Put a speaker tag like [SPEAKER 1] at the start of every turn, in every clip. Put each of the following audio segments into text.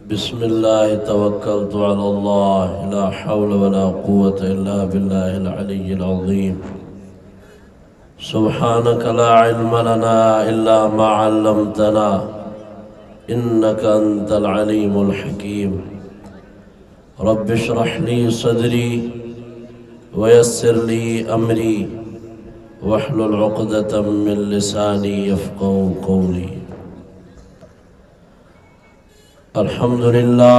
[SPEAKER 1] बिस्मिल्लाह तवक्कलतु अलल्लाह ला हौला वला कुव्वता इल्ला बिल्लाहिल अलिय्यिल अज़ीम। सुब्हानका ला इल्मा लना इल्ला मा अल्लमतना इन्नका अंतल अलीमुल हकीम। रब्बि इश्रह ली सदरी वयस्सिर ली अमरी वहलुल उक़दतम मिन लिसानी यफ़क़हू क़ौली। अल्हम्दुलिल्लाह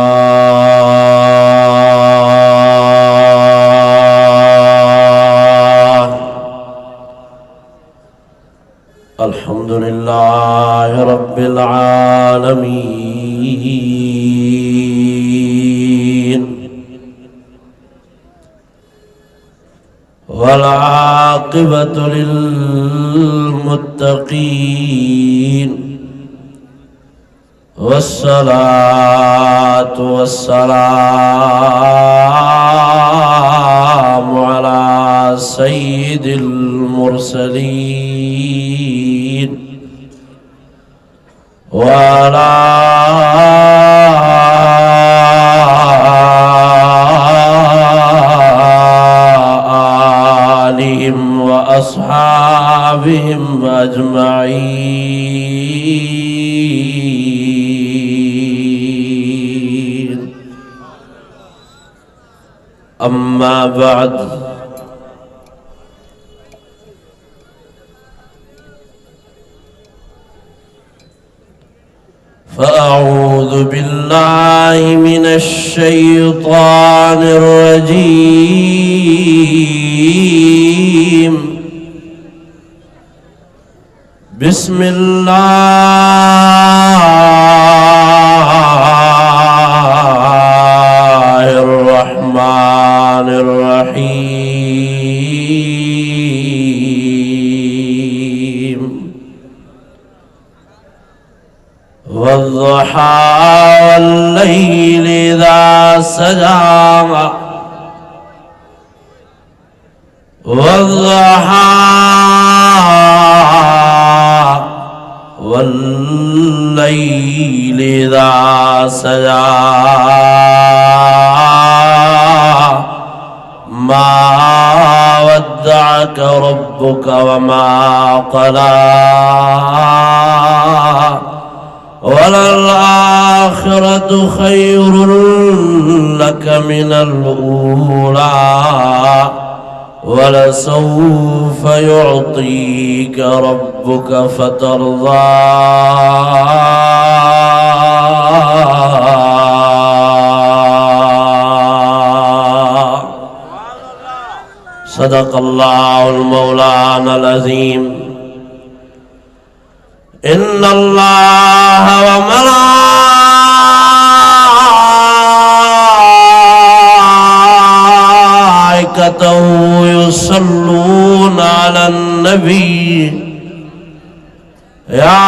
[SPEAKER 1] अल्हम्दुलिल्लाह रब्बिल आलमीन वल आक़िबतु लिल मुत्तक़ीन वस्सलातु वस्सलामु अला सय्यिदिल मुरसलीन व अला आलिहिम व अस्हाबिहिम अजमईन। अम्मा बाद फ़अऊज़ु बिल्लाहि मिनश शैतानिर रजीम। बिस्मिल्लाहिर रहमानिर रहीम। वद्दुहा वल्लैलि इज़ा सजा वद्दुहा वल्लैलि इज़ा सजा मा वद्दअक रब्बुक वमा क़ला वलल आखिरतु खैरुल लक मिनल ऊला वलसौफ युअतीक रब्बुक फतरज़ा। सदक़ल्लाहुल मौलानाल अज़ीम। इन्नल्लाह व मलाइकतहु युसल्लूना अलन नबी या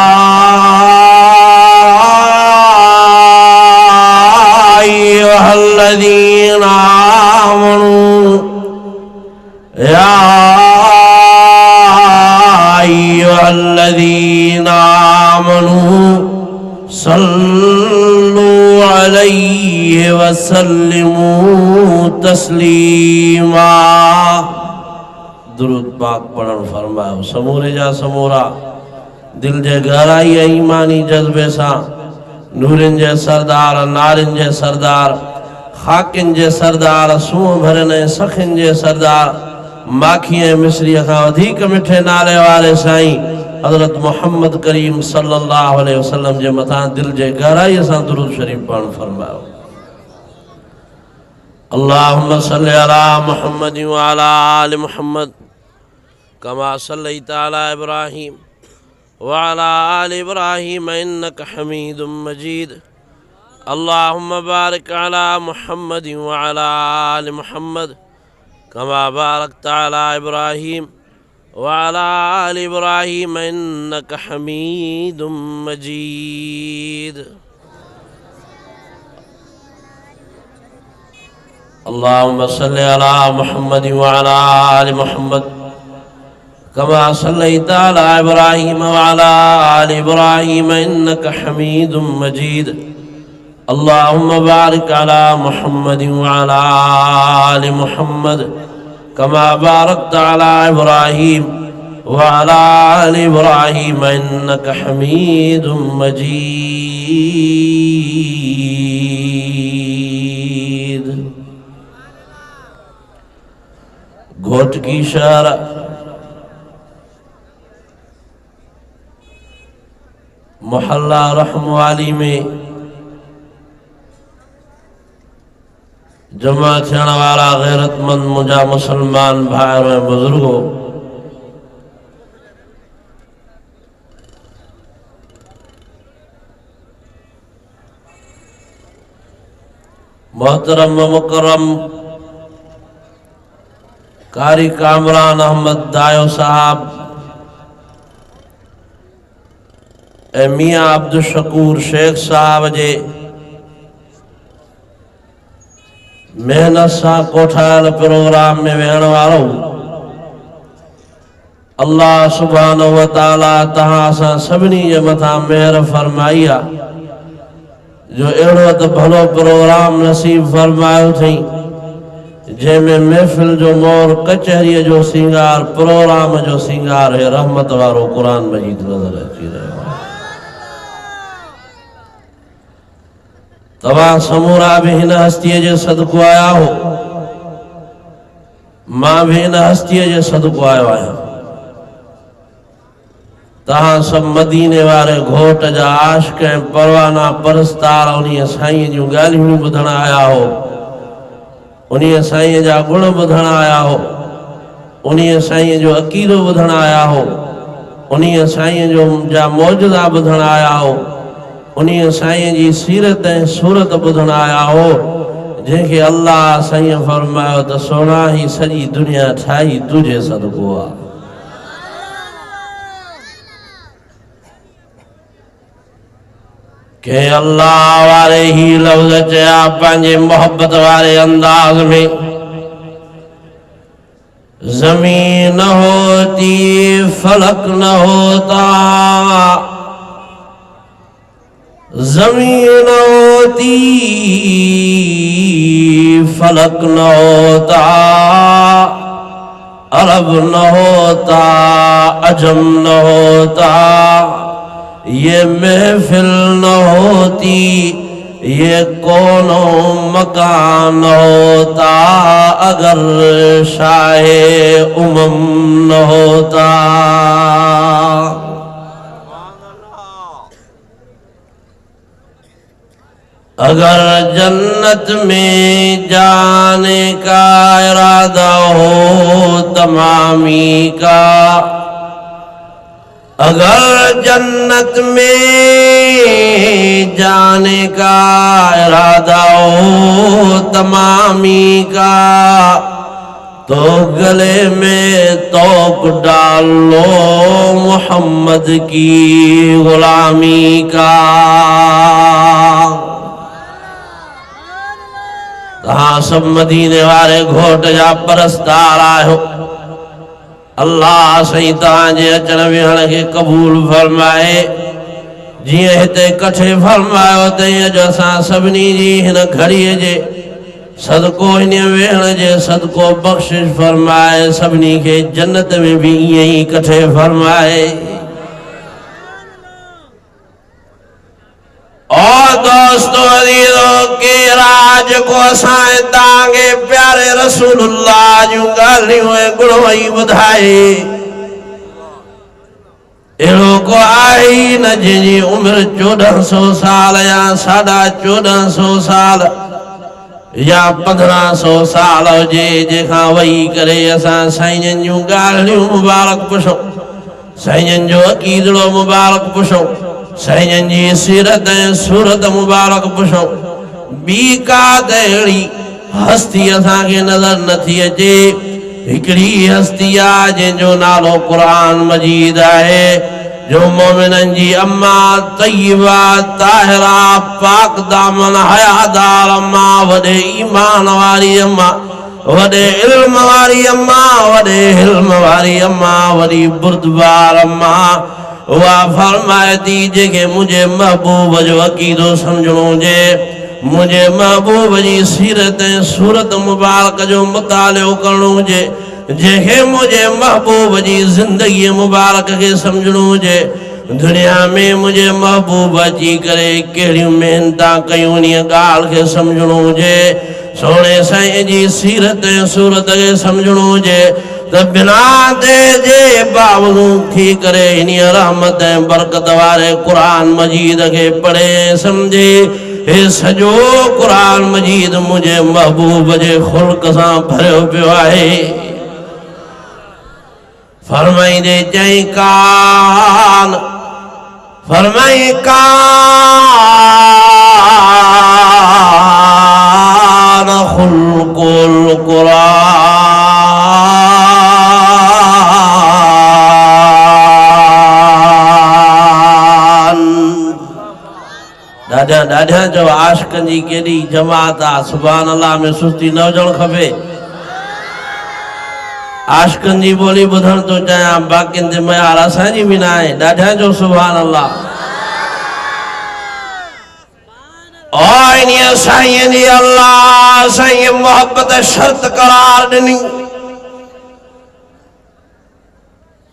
[SPEAKER 1] अय्युहल्लज़ीना आमनू या अय्युहल्लज़ीना आमनू सल्लु अलैहि वसल्लिमू तस्लीमा। दुरूद पाक पढ़ण फरमायो। समूरे जा समूरा दिल जे गहराई ईमानी जज्बे सां नूरनि जे सरदार नारिन जे सरदार खाकिन जे सरदार सूंह भरन सखिन जे सरदार माखी मिसरी खां वधीक मिठे नाले वाले साईं हज़रत मोहम्मद करीम सल्लल्लाहु अलैहि वसल्लम जे मथां दिल जे गहराई सां दुरूद शरीफ पढ़ण फरमायो। अल्लाहुम्मा सल्लि अला मुहम्मद व अला आलि मुहम्मद कमा सल्लैता अला इब्राहीम व अला आलि इब्राहीम इन्नका हमीदुम मजीद। अल्लाहुम्मा बारिक अला मुहम्मद व अला आलि मुहम्मद कमा बारकता अला इब्राहीम व अला आलि इब्राहीम इन्नका हमीदुम मजीद। अल्लाहुम्मा सल्लि अला मुहम्मद व अला आलि मुहम्मद कमा सल्लैता अला इब्राहीम व अला आलि इब्राहीम इन्नका हमीदुम मजीद। अल्लाहुम्मा बारिक अला मुहम्मद व अला आलि मुहम्मद कमा बारकता अला इब्राहीम व अला आलि इब्राहीम इन्नका हमीदुम मजीद। घोट की शहर मोहल्ला रहमवाली में जमा थियण वाला गैरतमंद मुझा मुसलमान भाई और बुजुर्गों, मोहतरम मुकर्रम कारी कामरान अहमद दायो साहब ए मियां अब्दुल शकूर शेख साहब जे मेहनत सां कोठायल प्रोग्राम में वेहण वारो अल्लाह सुब्हानहु व तआला तहां सां सभिनी जे मथां मेहर फरमाई आ जो अहिड़ो त भलो प्रोग्राम नसीब फरमायो थई जंहिंमें महफ़िल जो मोर कचहरीअ जो सिंगार प्रोग्राम जो सिंगार है रहमत वारो कुरान मजीद नज़र अची रहियो आहे। तव्हां समूरा भी हिन हस्तीअ जे सदको आया हो, मां भी हिन हस्तीअ जे सदको आयो आहियां। तहां सब मदीने वारे घोट जा आशिक ऐं परवाना परस्तार उन्हीअ साईं जूं ॻाल्हियूं ॿुधण आया हो, उन्हीअ साईं जा गुण ॿुधण आया हो, उन्हीअ साईं जो अक़ीदो ॿुधण आया हो, उन्हीअ साईं जो जा मौजज़ा ॿुधण आया हो, उन्हीअ साईं जी सीरत ऐं सूरत ॿुधण आया हो जंहिंखे अल्लाह साईं फरमायो त सोना ही सॼी दुनिया ठाही तुंहिंजे सदको आहे। के अल्लाह वारे ही लफ्ज़ चया पंहिंजे मोहब्बत वारे अंदाज में, ज़मीन न होती फलक न होता, ज़मीन होती फलक न होता, अरब न होता अजम न होता, ये महफिल न होती, ये कोनो मकान न होता, अगर शाहे उमम न होता। अगर जन्नत में जाने का इरादा हो तमामी का, अगर जन्नत में जाने का इरादा हो तमामी का, तो गले में तोक डाल लो मोहम्मद की गुलामी का। तहां सब मदीने वारे घोट जा परस्तार आहियो, अल्लाह सही तहांजे अचण विहण खे क़बूल फरमाए। जीअं हिते कठे फरमायो तई अॼु असां सभिनी जी हिन घड़ीअ जे सदको हिन वेहण जे सदको बख़्शिश फरमाए, सभिनी खे जन्नत में भी ईअं ई कठे फरमाए। और दोस्तों अज़ीज़ों के राज को असां तांगे प्यारे रसूलुल्लाह जूं ॻाल्हियूं ऐं गुण वही ॿुधाए, अहिड़ो को आहे ई न जंहिंजी उमिरि 1400 साल या 1450 साल या 1500 साल हुजे, जंहिंखां वेही करे असां साईं जूं ॻाल्हियूं मुबारक पुछूं, साईं जो अक़ीदो मुबारक पुछूं, साईं जी सीरत ऐं सूरत मुबारक पुछूं। ॿी का त अहिड़ी हस्ती असांखे नज़र नथी अचे, हिकिड़ी हस्ती आहे जंहिंजो नालो क़ुरान मजीद आहे, जो मोमिननि जी अम्मा तय्यबा ताहिरा पाक दामन हयादार अम्मा, वॾे ईमान वारी अम्मा, वॾे इल्म वारी अम्मा, वॾे हिल्म वारी अम्मा, वॾी बुर्दबार अम्मा, उहा फरमाए थी जंहिंखे मुंहिंजे महबूब जो अक़ीदो सम्झणो हुजे, मुझे महबूब जी सीरत सूरत मुबारक जो मुतालो करणो हुजे जेके मुझे महबूब जी जिंदगी मुबारक के समझणो हुजे दुनिया में मुझे महबूब अची करे कहिड़ियूं मेहनतां कयूं उन ॻाल्हि खे समझणो हुजे सोने साईं जी सीरत सूरत के समझणो हुजे त बिना ते जे बावजूद थी करे इन रहमत बरकत वारे कुरान मजीद के पढ़े समझे हे सजो कुरान मजीद मुझे महबूब जे खुल्क सां भरियो पियो आहे फरमाई दे चई कान फरमाई कान खुल्कुल कुरान दादा दादा जो आशिकन जी केडी जमात आ सुभान अल्लाह में सुस्ती न हुजण खपे आशिकन जी बोली बुधण तो चाहे बाकी जिम्मेदार असांजी भी ना है ॾाढा जो सुभान अल्लाह और इन साईं जी अल्लाह साईं मोहब्बत शर्त करार ॾिनी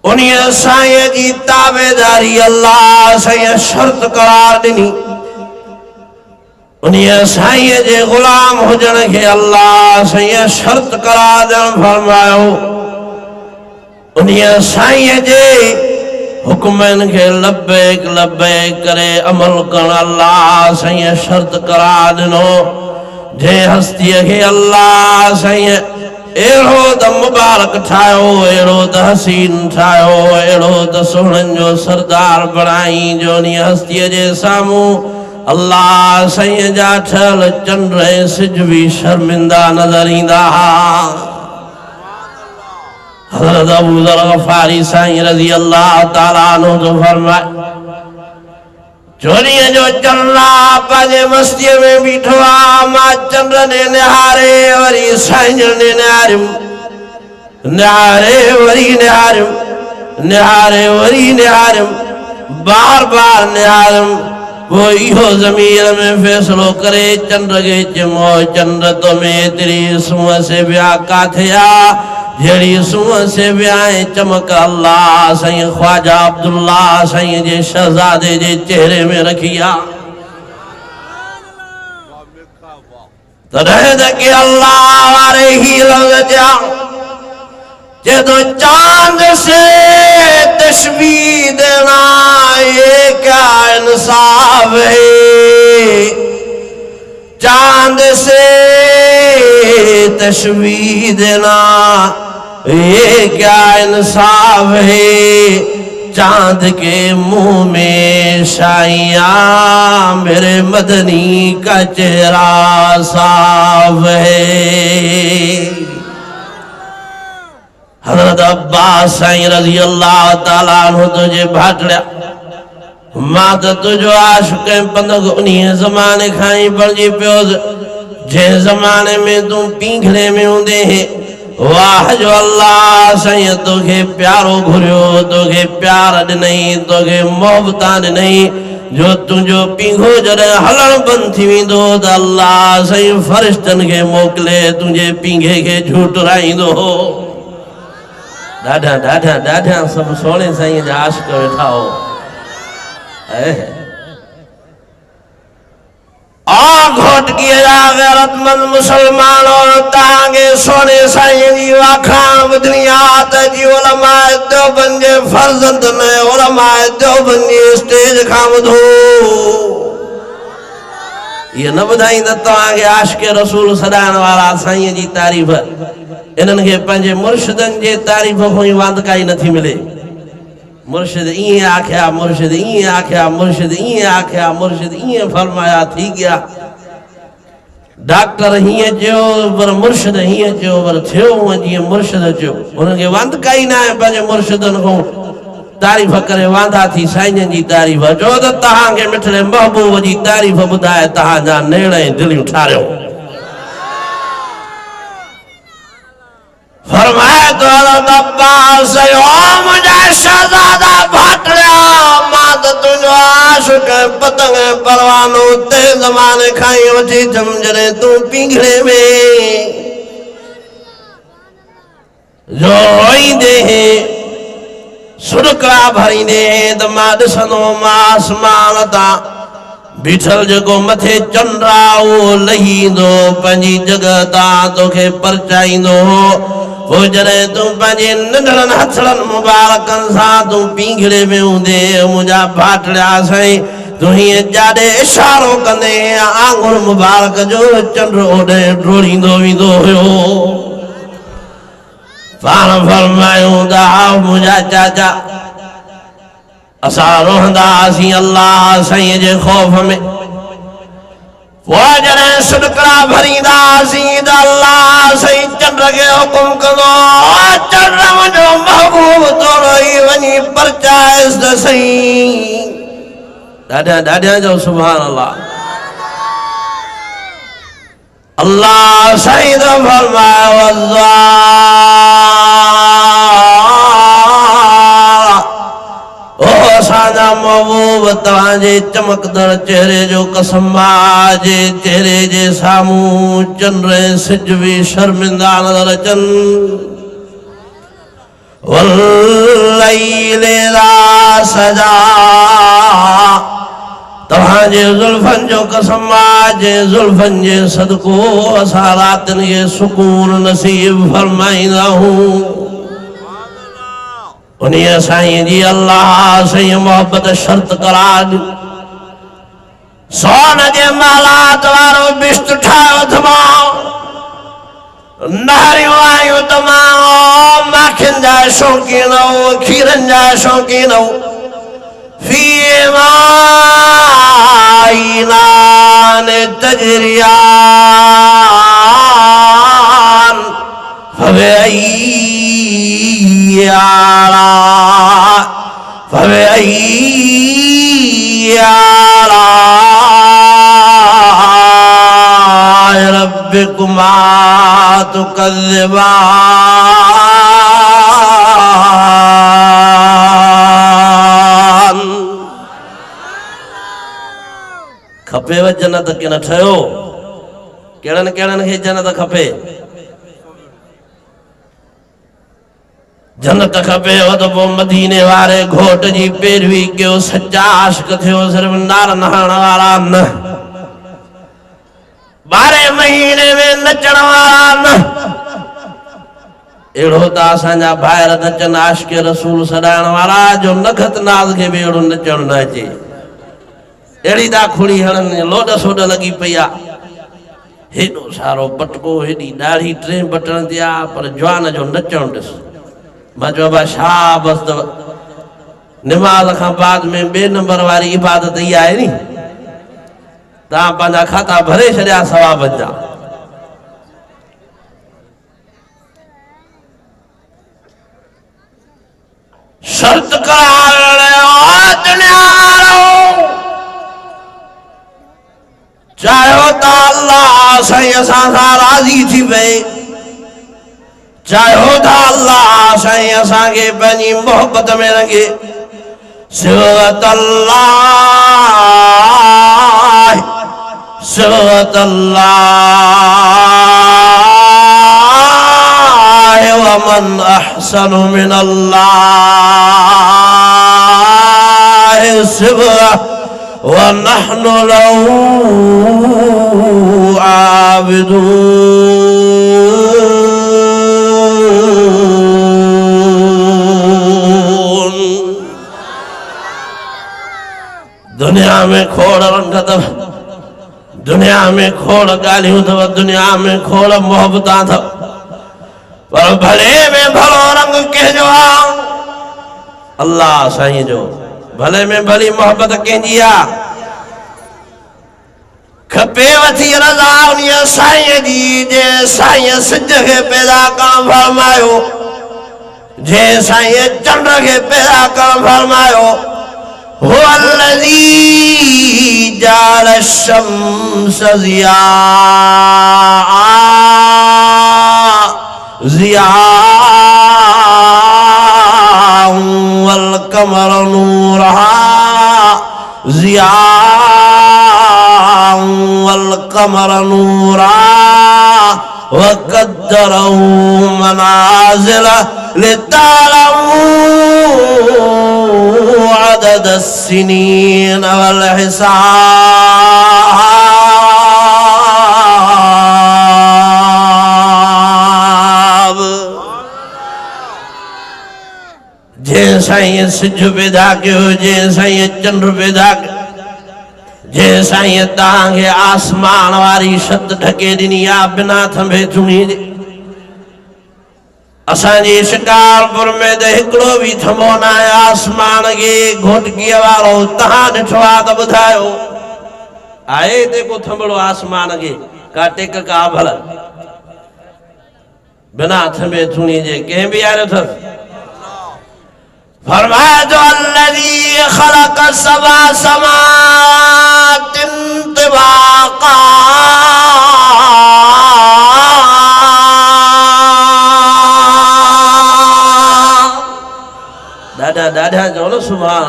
[SPEAKER 1] उन साईं जी ताबेदारी अल्लाह साईं शर्त करार ॾिनी उन साईं जे गुलाम हुजण के अल्लाह साईं शर्त करार ॾियण फरमायो उन साईं जे हुक्मन के लब्बैक लब्बैक करे अमल करण अल्लाह साईं शर्त करार ॾिनो जे हस्ती के अल्लाह साईं एड़ो त मुबारक ठायो एड़ो त हसीन ठायो एड़ो त सोहणन जो सरदार बणाई जो उन हस्ती जे सामूं अल्लाह साईं जा ठल चंड ऐं सिज भी शर्मिंदा नजर ईंदा हज़रत अबू ज़र गफ़ारी साईं रज़ी अल्लाह ताला अन्हु जो फरमाए चोरीअ जो चंडा पंहिंजे मस्तीअ में बीठो आहे मां चंड ने निहारे वरी साईं ने निहारियुमि निहारे वरी निहारियुमि निहारे वरी निहारियुमि बार बार निहारियुमि वो इहो ज़मीर में फैसलो करे चंड के चमो चंड तो में एतिरी सूंहं से बिया काथे आ जेड़ी सूंहं से बियाए चमक अल्लाह साईं ख्वाजा अब्दुल्ला साईं जे शहजादे जे चेहरे में रखिया तॾहिं त के अल्लाह वारे ही लफ़्ज़ जा जे तो चांद से तशबीह देना ये क्या इंसाफ है चांद से तशबीह देना ये क्या इंसाफ है चांद के मुंह में शाइया मेरे मदनी का चेहरा साफ है हज़रत अब्बास साईं रज़ी अल्लाह ताला अन्हु तुझे भाटड़ा मां तो तुझो आशिक़ पंदग उन्हीं ज़माने खां ही बणिजी पियो जे ज़माने में तू पींघड़े में हूंदे वाह जो अल्लाह साईं तोखे प्यारो घुरियो तोखे प्यार ॾिनई तोखे मोहबतां ॾिनई जो तुंहिंजो पींघो जॾहिं हलण बंदि थी वेंदो त अल्लाह साईं फ़रिश्तनि खे मोकिले तुंहिंजे पींघे खे झूटराईंदो ॾाढा ॾाढा ॾाढा सभु सोणे साईं जा आशिक़ वेठा हो घोट की गैरतमंद मुसलमान और तांगे सोने साईं जी वाखाण बुधनिया त जी उलमाए देवबंद जे फर्जंद ने उलमाए देवबंद जी स्टेज खां ॿुधो ये न ॿुधाईंदा तव्हांखे आशिक़ रसूल सॾाइण वारा साईं जी तारीफ़ इन्हनि खे पंहिंजे मुर्शिदनि जे तारीफ़ खां ई वांदकाई नथी मिले मुर्शिद इं आख्या मुर्शिद इं आख्या मुर्शिद इं आख्या मुर्शिद इं फरमाया थी गया डॉक्टर हिं चयो पर मुर्शिद हिं चयो पर थियो हूअं जीअं मुर्शिद चयो उनखे वांदकाई न आहे पंहिंजे मुर्शिदनि खां तारीफ़ करे वांदा थी साईं जी तारीफ़ जो त तव्हांखे मिठड़े महबूब जी तारीफ़ ॿुधाए तव्हांजा नेड़ ऐं दिलियूं ठारियो फरमाए तो अब्बास ओ मुझे शहजादा भाटड़ा मां तो तुझो आशिक पतंग परवानो ते ज़माने खाई वठी जमजरे तू पिंगड़े में जो रोईंदे हैं सुड़कड़ा भरींदे हैं त मां ॾिसंदो मां आसमान तां बीठल जेको मथे चंडा वो लहींदो पंहिंजी जगह तां तोखे परचाईंदो वो जॾहिं तूं पंहिंजे नंढड़नि हथड़नि मुबारकनि सां तूं पींघड़े में हूंदे मुंहिंजा भाटड़िया साईं तूं हीअं जाॾे इशारो कंदे आंगुर मुबारक जो चंड ओॾे डोड़ींदो वेंदो हुयो पाण फरमायूं त आओ मुंहिंजा चाचा असां रहंदासीं अल्लाह साईं जे ख़ौफ़ में वो जॾहिं सुॾकड़ा भरींदासीं त अल्लाह साईं चंड खे हुकुम कंदो चंड मुंहिंजो महबूब थोरो ई वञी परचाएसि त सही ॾाढा ॾाढा जो सुभान अल्लाह अल्लाह साईं तो फरमायो ओ असांजा महबूब तव्हांजे चमकदड़ चेहरे जो कसम जे चेहरे जे साम्हूं चंड ऐं सिज बि शर्मिंदा नज़र अचनि वल्लैल इज़ा सजा तव्हांजे ज़ुल्फ़नि जो कसम जे ज़ुल्फ़नि जे सदको असां रातिनि खे सुकून नसीब फरमाईंदाहूं उन्हीं साईं जी अल्लाह साईं मोहब्बत शर्त करार सोन जे मालात वारो बिश्त ठाहियो तमाम नहरियूं आयूं तमाम माखियुनि जा शौक़ीन हो खीरनि जा शौक़ीन हो फीमा आईनान तजरियान फबअय्यी आलाइ रब्बिकुमा तुकज़्ज़िबान खपेव जन्नत के न ठहियो कहिड़नि कहिड़नि खे जन्नत खपे जन्नत खपेव त पोइ मदीने वारे घोट जी पैरवी कयो सच्चा आशिक थियो सिर्फ़ नार नहण वारा न 12 महीने में नचण वारा न अहिड़ो त असांजा ॿाहिरि नचनि आशिक रसूल सॾाइण वारा जो नखत नाज़ खे बि अहिड़ो नचण न अचे अहिड़ी दाखुड़ी हणनि लोॾ सोॾ लॻी पई आहे हेॾो सारो पटको हेॾी ॾाढ़ी 3 बटण ते आहे पर जवान जो नचण ॾिस मां चयो छा बसि निमाज़ खां बाद में 2 नंबर वारी इबादत इहा आहे नी तव्हां पंहिंजा खाता भरे छॾिया सवाबनि जा शर्त करार चाहियो त अल्लाह साईं असां सां राज़ी थी पए चाहियो था अल्लाह साईं असांखे पंहिंजी मोहब्बत में रंगे सिवत अल्लाह वमन अहसनु मिनल्लाह सिवा वनहनु लहू आबिदून दुनिया में खोड़ रंग अथव दुनिया में खोड़ ॻाल्हियूं अथव दुनिया में खोड़ मोहब्बत अथव पर भले में भलो रंग कंहिंजो आहे अल्लाह साईं जो भले में भली मोहब्बत कंहिंजी आहे खपे वठी रज़ा उन साईं जी जे साईं सिज खे पैदा करणु फरमायो जे साईं चंड खे पैदा करणु फरमायो هو الذي جعل الشمس ضياء والقمر نورها ज़िया वल क़मर नूरा वक़द्दरहू मनाज़िल लितअलमू अदद अस्सिनीन वल हिसाब। जैसा ये सिज पैदा कयो, जैसा ये चंद्र पैदा कयो, जैसा ये तांगे आसमान वारी छत ढके दिनी आ बिना थंबे चुनी जे। असांजे शिकारपुर में त हिकिड़ो बि थंबो न आहे आसमान खे घोटकीअ वारो। तव्हां ॾिठो आहे त ॿुधायो, आहे हिते को थंबड़ो आसमान खे का टेक का भल बिना थंबे चुनी जे कंहिं बि आयो अथसि? फरमाया जो अल्लज़ी ख़लक़ सबा समावातिन तिबाक़ा। दादा जो न सुभान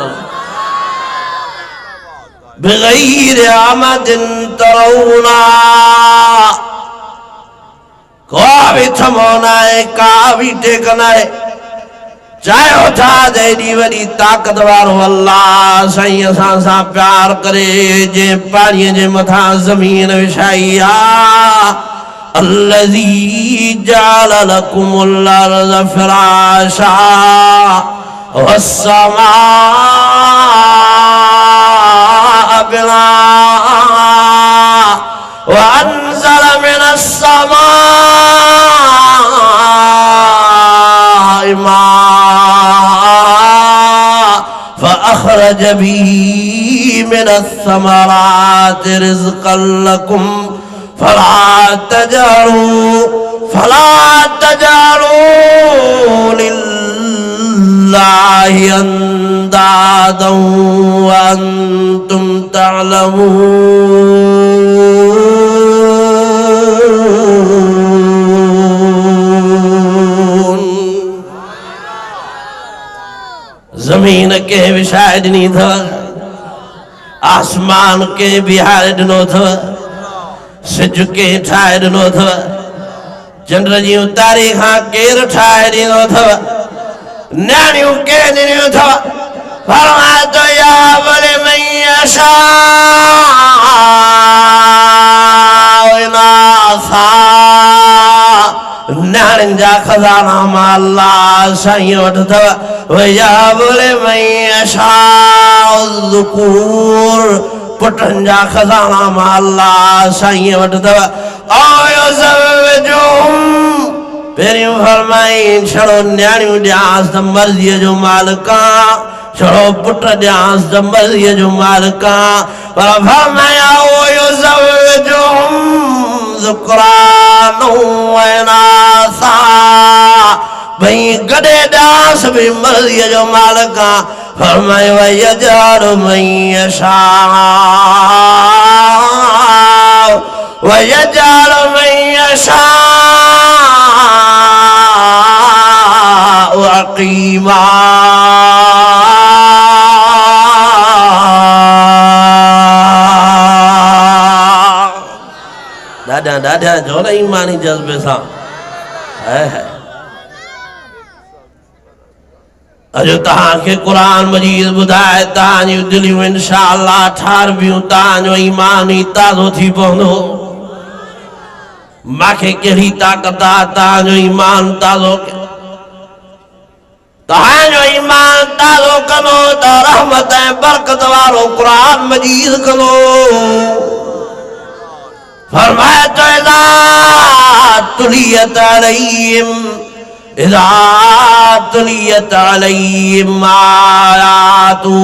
[SPEAKER 1] बिग़ैर आमदिन तरौना। को भी थमो न आहे, का भी टेक न आहे। चाहियो था एडी वडी ताकत वारो अल्लाह साईं असां सां प्यार करे जे पाणीअ जे मथां ज़मीन विछाई आ। अल्लज़ी जअल लकुमुल अर्ज़ फ़िराशा वस्समाअ बिनाअ वअन्ज़ल मिनस समाअ माअ फ़अख़रज बिही मिनस समराति रिज़क़न लकुम फला तजअलू लिल्लाहि अंदादन व अंतुम तअलमून। जमीन के विछाए ॾिनी अथव, आसमान के बिहारे ॾिनो अथव, सिज के ठाहे ॾिनो अथव, चंड जी तारीख़ केर ठाहे ॾिनो अथव, न्याणियूं के ॾिनियूं अथव। फरमाए तो या वली मन यशाअ इनासा। न्याणियुनि जा खज़ाना मां अल्लाह साईं वटि अथव। वया वली मन यशाअ ज़ुकूर। पुटनि जा खज़ाना मां अल्लाह साईं वटि अथव। पहिरियों फरमाई छड़ो न्याणियूं ॾियांसि त मर्ज़ीअ जो मालिक आं, छड़ो पुट ॾियांसि त मर्ज़ीअ जो मालिक आं। पर फरमाया ज़ुकरान व इनासा। भई गॾे ॾियांसि बि मर्ज़ीअ जो मालिक आं। फरमायो वयजअलु मन यशाअ वयजअलु मन यशाअ अक़ीमा। दादा जो न ईमानी जज्बे सां है। अजो तव्हांखे क़ुरान मजीद ॿुधाए तव्हांजूं दिलियूं इंशाअल्लाह ठारबियूं, तव्हांजो ईमान ई ताज़ो थी पवंदो। मूंखे कहिड़ी ताक़त आहे तव्हांजो ईमान ताज़ो कयो। तव्हांजो ईमान ताज़ो कंदो त रहमत ऐं बरकत वारो क़ुरान मजीद कंदो। फरमाए तो इज़ा तुलियत अलैहिम आयातु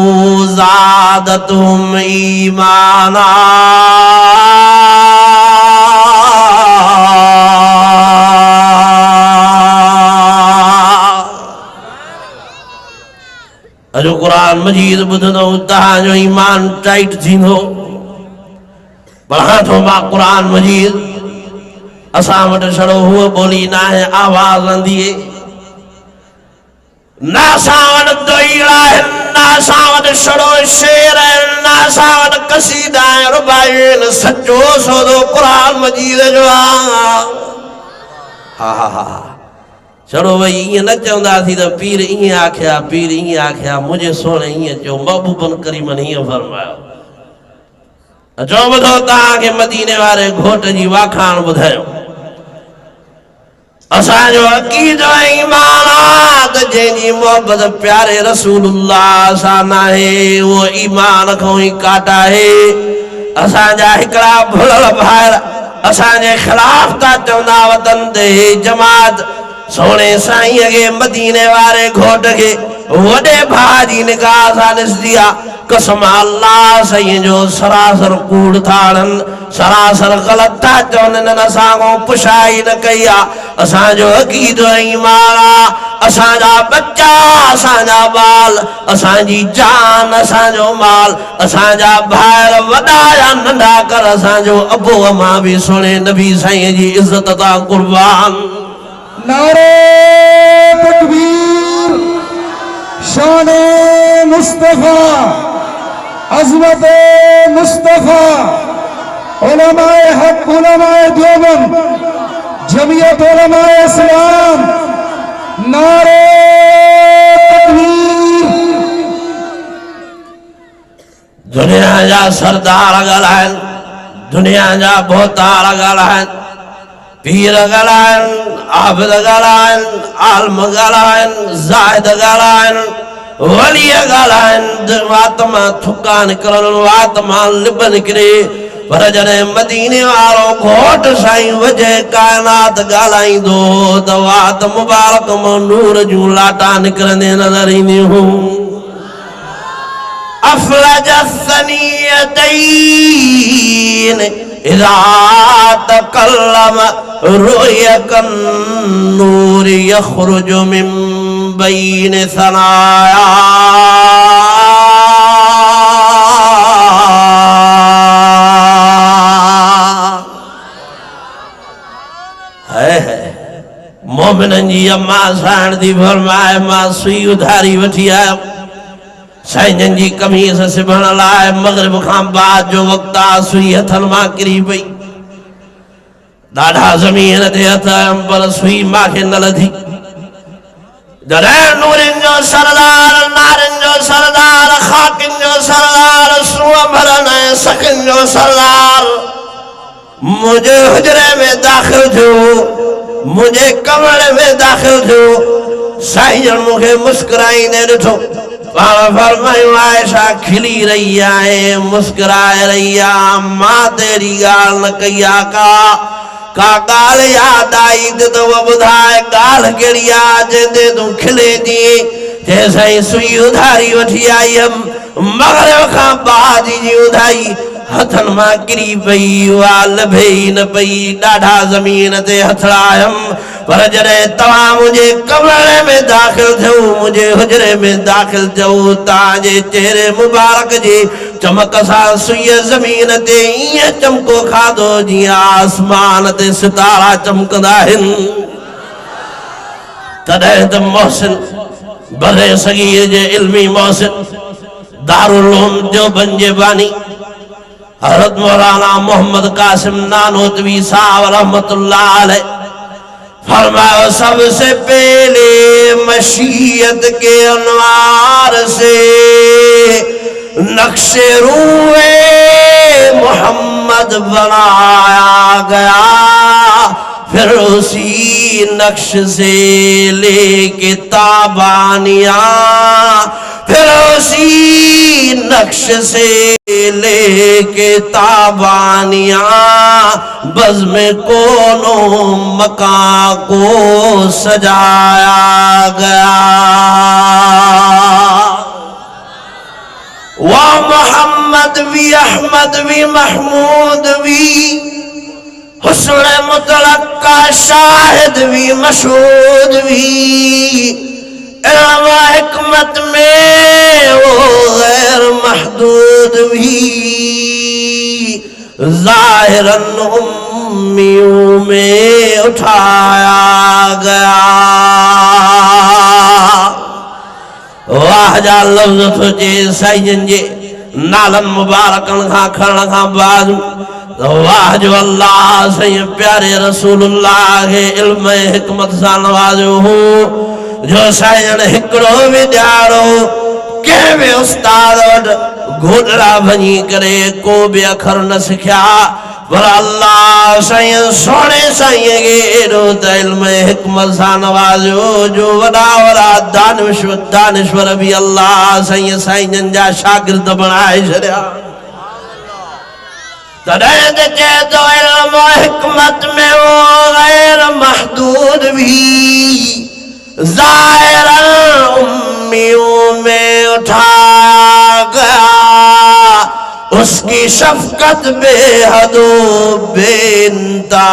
[SPEAKER 1] ज़ादतहुम ईमाना। अजो क़ुरान मजीद ॿुधंदो तव्हांजो ईमान टाइट थींदो। पढ़ां थो मां क़ुरान मजीद। असां वटि छड़ो हूअ ॿोली न आहे आवाज़ अंदिए, न असां वटि दोइड़ा आहिनि, न असां वटि छड़ो शेर आहिनि, न सावन कसीदा रुबाइन सच्चो सौदो कुरान मजीद जो हा चलो भाई ये न चवंदा थी तो पीर इं आख्या पीर इं आख्या मुझे सोने इं चो महबूबन करीमन इं फरमायो चो बुधो ताके मदीने वाले घोट जी वाखाण बुधायो असांजो अकीदो ईमान आ जंहिंजी मोहब्बत प्यारे रसूलुल्लाह सां नाहे वो ईमान खां ई काटा है असांजा हिकड़ा भुलल भाइर असांजे खिलाफ था चवंदा वतन ते जमात सोने साईं के मदीने वाले घोट के वडे भा जी निगाह सां ॾिसदी आहे कसम अल्लाह साईं जो सरासर कूड़ थाड़न सरासर गलत था चवन न असांखो पुछाई न कई आहे असांजो अकीदो ईमान आहे असांजा बच्चा असांजा बाल असांजी जान असांजो माल असांजा भाइर वॾा या नंढा कर असांजो अबो अमा भी सोने नबी साईं जी इज्जत तां कुर्बान
[SPEAKER 2] नारे तकबीर शाने मुस्तफा अज़मत मुस्तफा उलमाए हक उलमाए देवबंद जमियत उलमाए इस्लाम नारे तकबीर
[SPEAKER 1] दुनिया जा सरदार ॻाल्हाइनि दुनिया जा भोतार ॻाल्हाइनि पीर ॻाल्हाइनि आबिद ॻाल्हाइनि आलम ॻाल्हाइनि ज़ाहिद ॻाल्हाइनि वली ॻाल्हाइनि वात मां थुका निकिरनि वात मां लिब निकिरे पर जॾहिं मदीने वारो घोट साईं वजह काइनात ॻाल्हाईंदो त वात मुबारक मां नूर जूं लाटा निकिरंदे नज़र ईंदियूं अफलज सनीयतैन इज़ा तकल्लम रुय कन्नूर यखरुजु मिन बैन सनाया मोमिनन जी अम्मा साण दी फरमाए मां सुई उधारी वठी आयो साईं जी कमीज सिबण लाइ मगरिब खां बाद जो वक्त आ सुई हथन मां किरी पई ॾाढा ज़मीन ते हथ पर सुई मांखे न लधी जॾहिं नूरनि जो सरदार नारनि जो सरदार खाकिन जो सरदार सूअ भरन ऐं सखिन जो सरदार मुझे हुजरे में दाखिल थियो मुझे कमरे में दाखिल थियो साईं जन मूंखे मुस्कुराईंदे ॾिठो पाण फरमायूं आयशा खिली रही आहे मुस्कुराए रही आहे मां तेरी ॻाल्हि न कई आहे का ॻाल्हि यादि आई त ॿुधाए ॻाल्हि कहिड़ी आहे जंहिंते तूं खिले थी चए साईं सुई उधारी वठी आई हुयमि मगरिब खां बाद जी उधारी हथन मां किरी पई उहा लभे ई न पई ॾाढा ज़मीन ते हथड़ायमि पर जॾहिं तव्हां मुंहिंजे कमरे में दाख़िल थियो मुंहिंजे हुजरे में दाख़िल थियो तव्हांजे चेहरे मुबारक जी चमक सां सुईअ ज़मीन ते ईअं चमको खाधो जीअं आसमान ते सितारा चमकंदा आहिनि तॾहिं त मोहसिन बरे सगीर जे इल्मी मोहसिन दारुल उलूम देवबंद जे बानी हज़रत मौलाना मोहम्मद कासिम नानोतवी साहब रहमतुल्लाह अलैह फरमाया सबसे पहले मशीयत के अनवार से नक्शे रूए मोहम्मद बनाया गया फिर उसी नक्श से लेके ताबानिया फिर उसी नक्श से लेके ताबानिया बज़्म कोनो मकान को सजाया गया वाह मोहम्मद भी अहमद भी महमूद भी हुस्न मुतलक का शाहिद भी मशहूद भी इल्म हिकमत में वो गैर महदूद भी ज़ाहिरन उम्मियों में उठाया गया वाह जा लफ्ज़ सोचे साईं जे नालन मुबारकन खां खरण खां बाद वाह जो अल्लाह सही प्यारे रसूलुल्लाह के इल्म हिकमत सां नवाज़ियो हो जो साईं हिकिड़ो विद्यारो के भी उस्ताद वटि घोड़रा वञी करे को भी अखर न सिखिया पर अल्लाह साईं सोने साईं के एॾो त इल्म हिकमत सां नवाज़ियो जो वॾा वॾा दानिश्वर भी अल्लाह साईं साईं जा शागिर्द बणाए छॾिया तॾहिं त चए थो इल्म हिकमत में वो गैर महदूद भी ज़ाहिरन उम्मियों में उठाया गया उसकी शफकत बेहदो बेइंतहा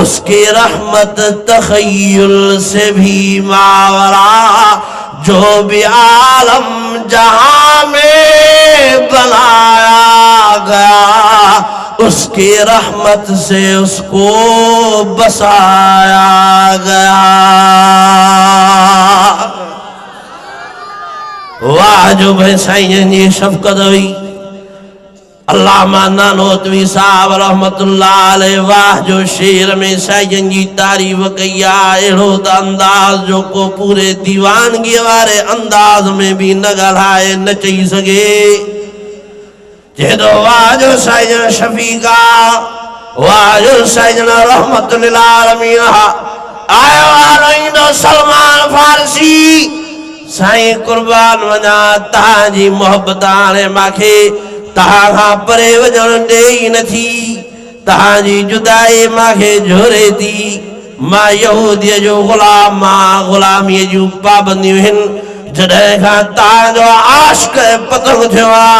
[SPEAKER 1] उसकी रहमत तखय्युल से भी मावरा जो भी आलम जहां में बनाया गया उसकी रहमत से उसको बसाया गया वाह जो भाई साईं जी शफकत हुई अल्लामा नानोतवी साहब रहमतुल्लाह अलैहि वाह जो शेर में साईं जी तारीफ़ कई आहे अहिड़ो त अंदाज़ जो को पूरे दीवानगी वारे अंदाज़ में भी न ॻाल्हाए न चई सघे जेॾो वाह जो साईं शफ़ीका वाह जो साईं रहमतुल आलमीन आयो आलो सलमान फारसी साईं कुर्बान वञा तव्हांजी मोहबत हाणे मूंखे तव्हां खां परे वञण ॾे ई नथी तव्हांजी जुदाई मूंखे झोरे थी मां यहूदीअ जो ग़ुलाम मां ग़ुलामीअ जूं पाबंदियूं आहिनि जॾहिं खां तव्हांजो आशिक़ पतंग थियो आहे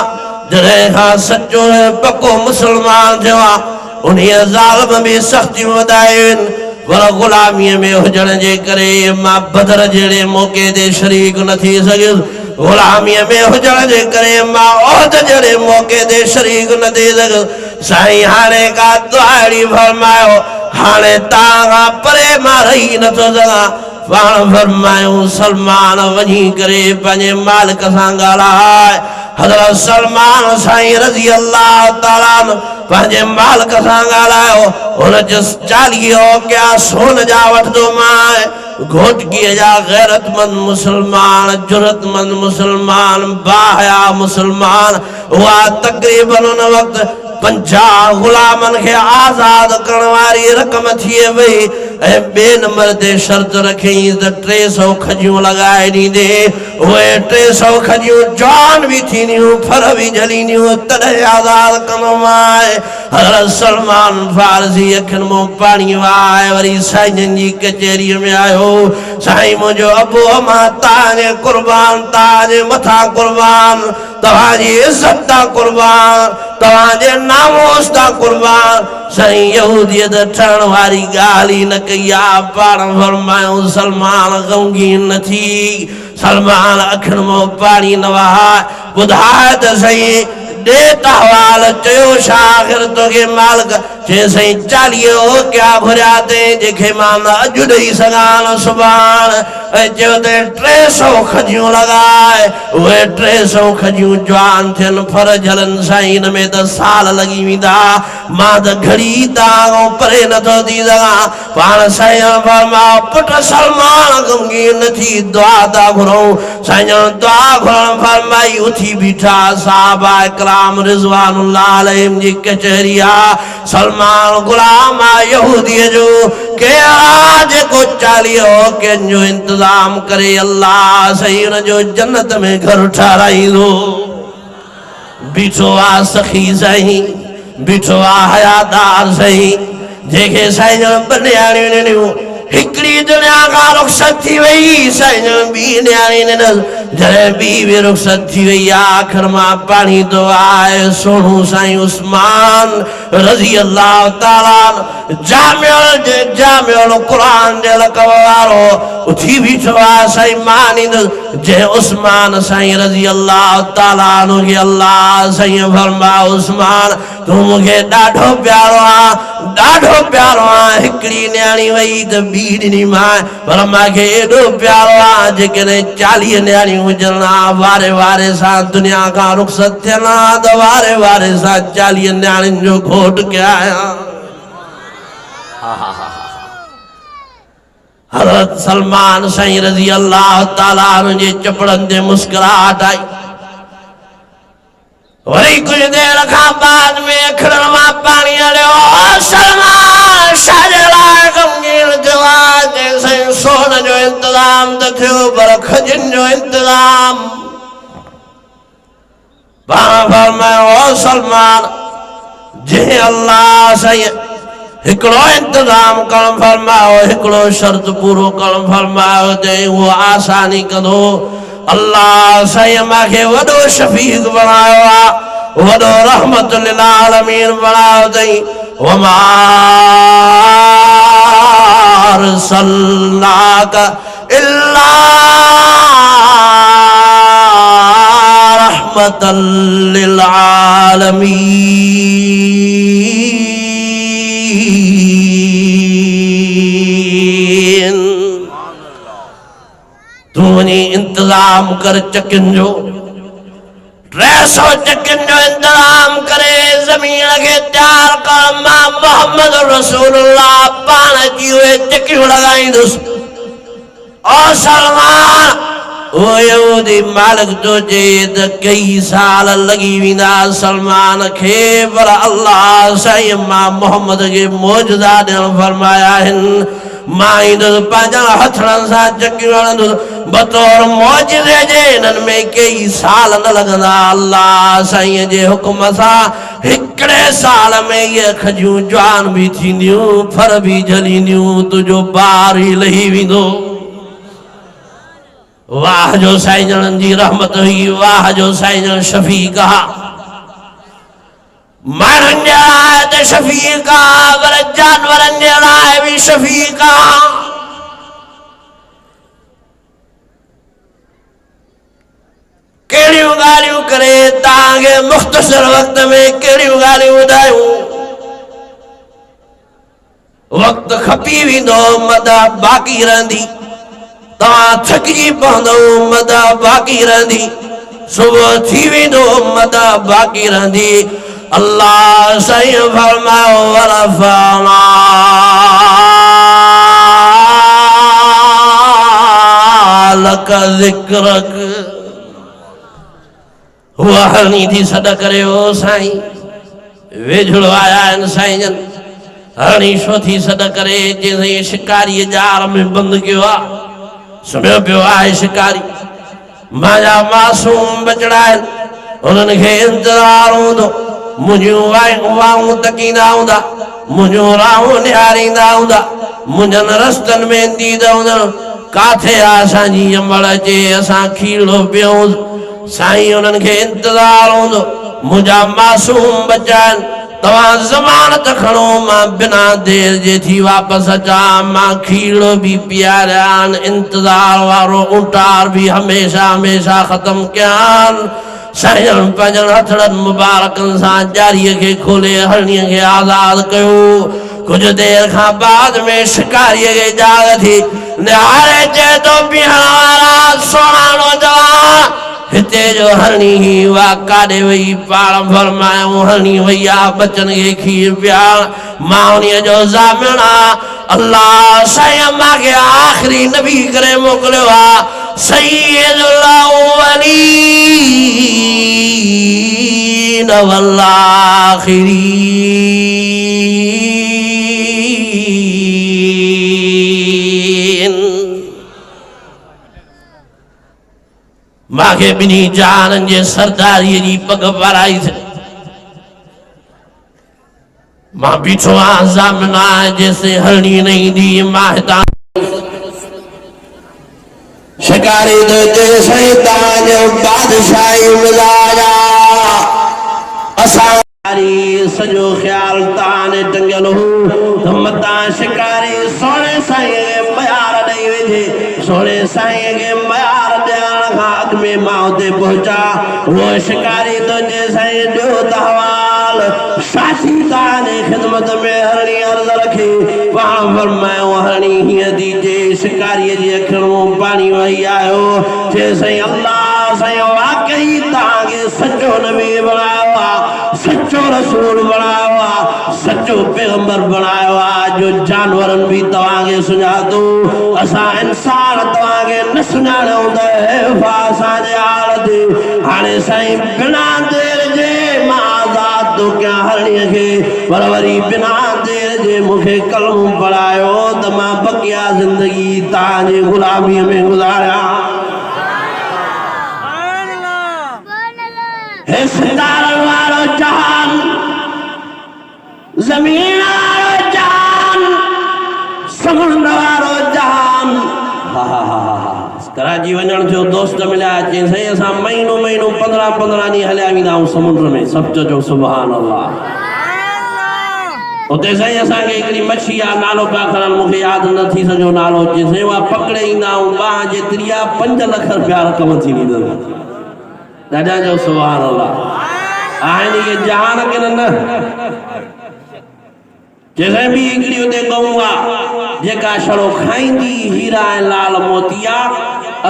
[SPEAKER 1] जॾहिं खां सचो पको मुसलमान थियो आहे उन्हीअ ज़ालिम बि सख़्तियूं वधायूं आहिनि पर ग़ुलामीअ में हुजण जे करे मां बदर जहिड़े मौक़े ते शरीक न थी सघियुसि ग़ुलामीअ में हुजण जे करे मां औद जहिड़े मौक़े ते शरीक न थी सघियुसि साईं हाणे का दुआड़ी फरमायो हाणे तव्हां खां परे मां रही नथो सघां पाण फरमायूं सलमान वञी करे पंहिंजे मालिक सां ॻाल्हाए हज़रत सलमान साईं रज़ी अल्लाह ताला पंहिंजे मालिक सां ॻाल्हायो हुन चयुसि 40 औकिया सोन जा वठंदो मां घोटकीअ जा गैरतमंद मुसलमान जुरतमंद मुसलमान बाहया मुसलमान उहा तक़रीबन उन वक़्तु 50 ग़ुलामनि खे आज़ाद करण वारी रक़म थी वई ऐं ॿिए नंबर ते शर्त रखियईं त 300 खजियूं लॻाए ॾींदे उहे 300 खजियूं जवान बि थींदियूं फर बि झलींदियूं तॾहिं आज़ाद कंदो मां हज़रत सलमान फारसी अखियुनि मां पाणी वहाए वरी साईं जी कचहरीअ में आयो साईं मुंहिंजो अबू मां तव्हांजे कुर्बान तव्हांजे मथां कुर्बान तव्हांजी इज़त तां कुर्बान तव्हांजे नामोस तां कुर्बान साईं यहूदियत ठहण वारी ॻाल्हि ई न कई आहे पाण फरमायूं सलमान गमगीन न थी सलमान अखियुनि मां पाणी न वहाए ॿुधाए त सही ॾे तहवाल चयो छा आख़िर तोखे मालिक चए साईं 40 औकिया घुरिया अथई जंहिंखे मां न अॼु ॾेई सघां न सुभाणे ऐं चयो त 300 खजियूं लॻाए उहे 300 खजियूं जवान थियनि फर झलनि साईं हिन में त साल लॻी वेंदा मां त घड़ी तव्हां परे नथो थी सघां पाण साईं फरमायो पुट सलमान गमगीन न थी दुआ था घुरूं साईं दुआ घुरण फरमाई उथी बीठा साहबा इकराम रिज़वानुल्लाह अलैहिम जी कचहरी आहे सलमान ग़ुलाम यहूदीअ जो केरु जेको 40 औकियनि जो इंतज़ाम करे अल्लाह सही हुन जो जन्नत में घर ठाराईंदो बीठो आहे सखी साईं बीठो आहे हयादार साईं जंहिंखे साईं ॿ नियाणियूं ॾिनियूं हिकिड़ी दुनिया खां रुख़सत थी वई साईं ॿी नियाणी ॾिनसि जॾहिं ॿी बि रुख़सत थी वई आहे आख़िर मां पाणी थो आहे सोणू साईं उस्मान रज़ी अल्लाह ताला जामिउल क़ुरान जे लक़ब वारो उथी बीठो आहे साईं मां ॾींदुसि जंहिं उस्मान साईं रज़ी अल्लाह ताला खे अल्लाह साईं फरमायो उस्मान तू मुखे ॾाढो प्यारो आ हिकड़ी न्याणी वई त ॿी ॾिनी मां पर मूंखे एॾो प्यारो आ जेकॾहिं 40 न्याणियूं हुजनि हा वारे वारे सां दुनिया खां रुख़सत थियनि हा त वारे वारे सां 40 न्याणियुनि जो घोट कया आहियां। हज़रत सलमान साईं रज़ी अल्लाह ताला अन्हु जे चपड़नि ते मुस्कुराहट आई। वरी कुछ देर खां बाद में अखिड़नि मां पाणी हलियो। सलमान छाजे लाइ ग़मगीन थियो आहे? चईं सोन जो इंतज़ाम त थियो पर खजनि जो इंतज़ाम। पाण फरमायो ओ सलमान जंहिं अल्लाह साईं हिकिड़ो इंतज़ाम करणु फरमायो हिकिड़ो शर्त पूरो करणु फरमायो चईं उहो आसानी कंदो। अल्लाह साईं मूंखे वॾो शफ़ीक़ बणायो आहे वॾो रहमत लिल आलमीन बणायो अथई। वमा अरसलनाक इल्ला रहमतल लिल आलमीन। तू वञी इंतज़ाम कर चकिन जो 300 चकिन जो इंतज़ाम करे ज़मीन खे तैयार कर। मां मोहम्मद रसूलुल्लाह पाण अची उहे चकियूं लॻाईंदुसि। ओ सलमान ओ यहूदी मालिक जो चए त कई साल लॻी वेंदा सलमान खे पर अल्लाह साईं मां मोहम्मद खे मौजज़ा ॾियणु फरमाया आहिनि। मां ईंदुसि पंहिंजनि हथड़नि सां चकियूं हणंदुसि बतौर मौजज़े जे हिननि में कई साल न लॻंदा। अल्लाह साईं जे हुकुम सां हिकिड़े साल में इहे खजियूं जवान बि थींदियूं फर बि झलींदियूं तुंहिंजो ॿार ई लही वेंदो। वाह जो साईं जणनि जी रहमत हुई वाह जो साईं जण शफ़ीक़ आ। माण्हुनि जे लाइ त शफ़ीक़ आ पर जानवरनि जे लाइ बि शफ़ीक़ आ। कहिड़ियूं ॻाल्हियूं करे तव्हांखे मुख़्तसर वक़्त में कहिड़ियूं ॻाल्हियूं ॿुधायूं। वक़्तु खपी वेंदो मदा बाक़ी रहंदी तव्हां थकिजी पवंदो मदा बाक़ी रहंदी सुबुह थी वेंदो मदा बाक़ी रहंदी। अल्लाह साईं फरमायो वरफ़अना लक ज़िक्रक। हुआ हरणी थी सॾ करे ओ साईं वेझड़ो आया आहिनि साईं जन। हरणी छो थी सॾ करे चई शिकारी जार में बंदि कयो आहे सुम्हियो पियो आहे शिकारी। मुंहिंजा मासूम बचड़ा आहिनि उन्हनि खे इंतज़ार हूंदो मुंहिंजूं वाहूं तकींदा हूंदा मुंहिंजूं राहूं निहारींदा हूंदा मुंहिंजनि रस्तनि में ईंदा हूंदा काथे आहे असांजी अमड़ अचे असां खीड़ो पियूं साईं उन्हनि खे इंतज़ार हूंदो। मुंहिंजा मासूम बचा आहिनि तव्हां ज़मानत खणो मां बिना देर जे थी वापसि अचां। मां खीड़ो बि पीआरिया आहिनि इंतज़ार वारो ऊंटार बि हमेशह हमेशह ख़तमु कया आहिनि। साईं पंहिंजनि हथड़नि मुबारकनि सां जारीअ खे खोले हरणीअ खे आज़ादु कयो। कुझु देर खां बाद में शिकारीअ खे जाग थी निहारे चए थो बीहण वारा सोना नौजवान हिते जो हरणी ही वा काॾे वई। पाण फरमायूं हरणी वई आहे बचनि खे खीर पिया मां उन्हीअ जो ज़ामिन आ। अल्लाह साईं मूंखे आख़िरी नबी करे मोकिलियो आहे सय्यदुल अव्वलीन वल आख़िरीन। मूंखे ॿिन्ही जहाननि जे सरदारीअ जी पग पाराई थी। मां बीठो आहियां ज़ामिन आहे जेसिताईं हरणी न ईंदी मां हितां शिकारी तो जेसिताईं तव्हांजो बादशाही मिज़ाज असां सॼो ख़्यालु तव्हां टंगियल हो त मतां शिकारी सोणे साईं खे मयार ॾेई वेठे सोणे साईं खे मयार ॾियण खां अॻु में मां हुते पहुचा। उहो शिकारी तो जेसिताईं ॾियो त हवाल ॾिसी ताने ख़िदमत में हरणी अर्ज़ रखे पाण फरमायो हरणी हीअं थी चए शिकारीअ जी अखियुनि मां पाणी वही आयो चए साईं अल्लाह साईं वाकई तव्हांखे सचो नबी बणायो आहे सचो रसूल बणायो आहे सचो पैगंबर बणायो आहे जो जानवरनि बि तव्हांखे सुञातो असां इंसान तव्हांखे न सुञाणूं त असांजे हाल ते हाणे साईं बिना देर जे मां आज़ाद थो कयां हरणीअ खे पर वरी बिना देर जे मूंखे कलमो पढ़ायो त मां बकिया ज़िंदगी तव्हांजे ग़ुलामीअ में गुज़ारियां हे सितारनि वारो जहान ज़मीन वारो जहान समुंड वारो जहान कराची वञण जो दोस्त मिलिया चई साईं असां महीनो 15 ॾींहं हलिया वेंदा आहियूं समुंड में सभु चओ सुभान अल्लाह उते साईं असांखे हिकिड़ी मच्छी आहे नालो पिया खणनि मूंखे यादि न थी सघियो नालो चई साईं उहा पकिड़े ईंदा आहियूं ॿाह जेतिरी आहे 5 लख रुपया रक़म थी वेंदव ॾाढा चओ सुभान अल्लाह आहिनि इहे जहान के न जैसे भी हिकिड़ी उते गऊं आहे जेका छड़ो खाईंदी हीरा ऐं लाल मोतिया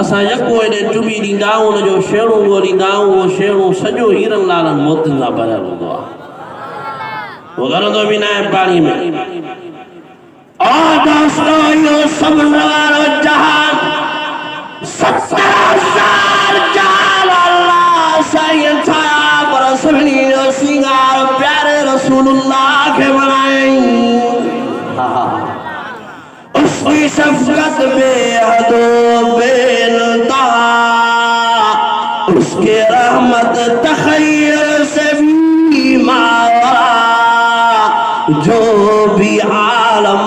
[SPEAKER 1] असां यको एॾे चुमी ॾींदा आहियूं हुनजो छेणो ॻोल्हींदा आहियूं उहो छेणो सॼो हीरनि लालनि मोतियुनि सां भरियल हूंदो आहे उहो घरंदो बि न आहे पाणी में दोस्तो इहो समुंड वारो जहान 70,000 जहान अल्लाह साईं ठाहिया पर सभिनी जो सिंगार प्यारे रसूलुल्लाह खे बणाई उसकी शफ़क़त बेहदो बेनतहा उसके रहमत तख़य्युर से भी मावरा जो भी आलम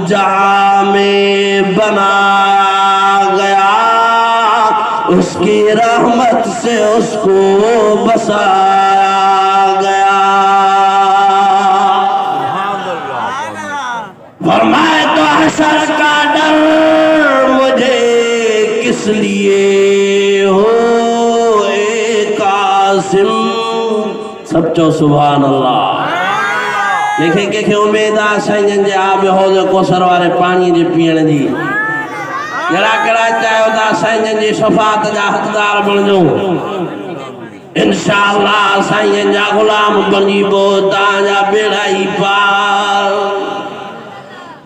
[SPEAKER 1] जहाँ में बनाया गया उसकी रहमत से उसको बसाया गया फरमाए तो हशर का डर मुझे किस लिए हो ए कासिम सब चो सुभान अल्लाह कंहिंखे उमेद आहे साईं जे आब हौज़ कौसर वारे पाणी जे पीअण जी जहिड़ा कहिड़ा चाहियो था साईं जी शफ़ाअत जा हक़दार बणिजो इंशाअल्लाह साईं जा ग़ुलाम बणिबो तव्हांजा बेड़ा ई पार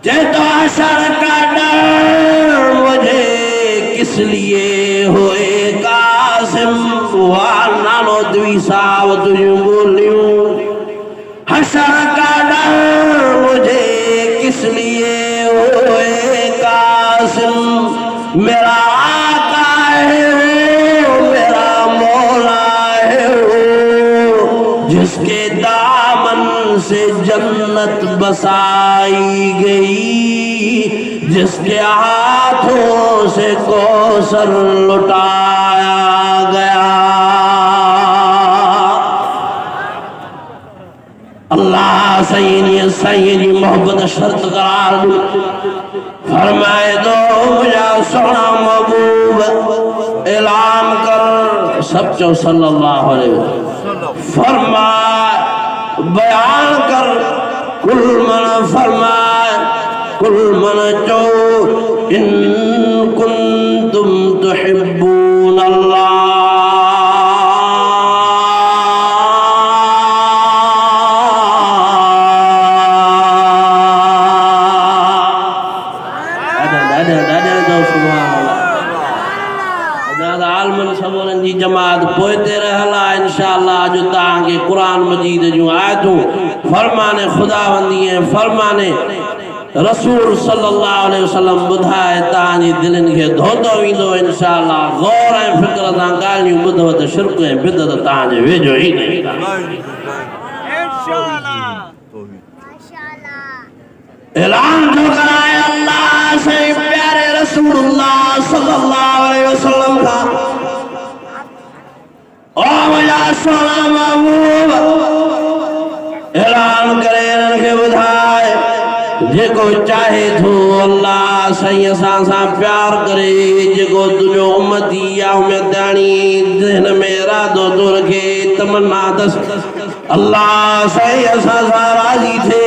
[SPEAKER 1] जेतो असर का डर मुझे किस लिए होए कासिम वाह नालो द्वी साव तुझू बोलियूं हसर का डर मुझे किस लिए होए कासिम मेरा आका है वो मेरा मौला है वो जिसके दामन से जन्नत बसाई गई जिसके हाथों से कौसर लुटाया गया अल्लाह साईं जी मोहब्बत शर्त करार फरमाए दो मुझा सोना महबूब ऐलान कर सब चो सल्लल्लाहु अलैहि वसल्लम फरमाए बयान कर कुल मन फरमाए कुल मन चो इन कुंतुम तुहिब्बून अल्लाह जमात पोते रहला इंशाअल्लाह जो तांगे कुरान मजीद जो आयतूं फरमाने खुदावंदी है फरमाने रसूल सल्लल्लाहु अलैहि वसल्लम बुधाए तांजी दिलन के धोतो विंदो इंशाअल्लाह गौर ऐं फिक्र सां ॻाल्हियूं ॿुधव त शिरक ऐं बिदत तांजे वेझो ई न इंशाअल्लाह ऐलान जो कराए अल्लाह से प्यारे रसूलुल्लाह सल्लल्लाहु अलैहि वसल्लम का ओ मुझा सोना महबूब ऐलान करे इनके बुधाए जेको चाहे थो अल्लाह साईं सां प्यार करे जेको तुझो उम्मती या उम्मतानी दिन में इरादो थो रखे तमन्ना दस अल्लाह साईं असां सां राज़ी थे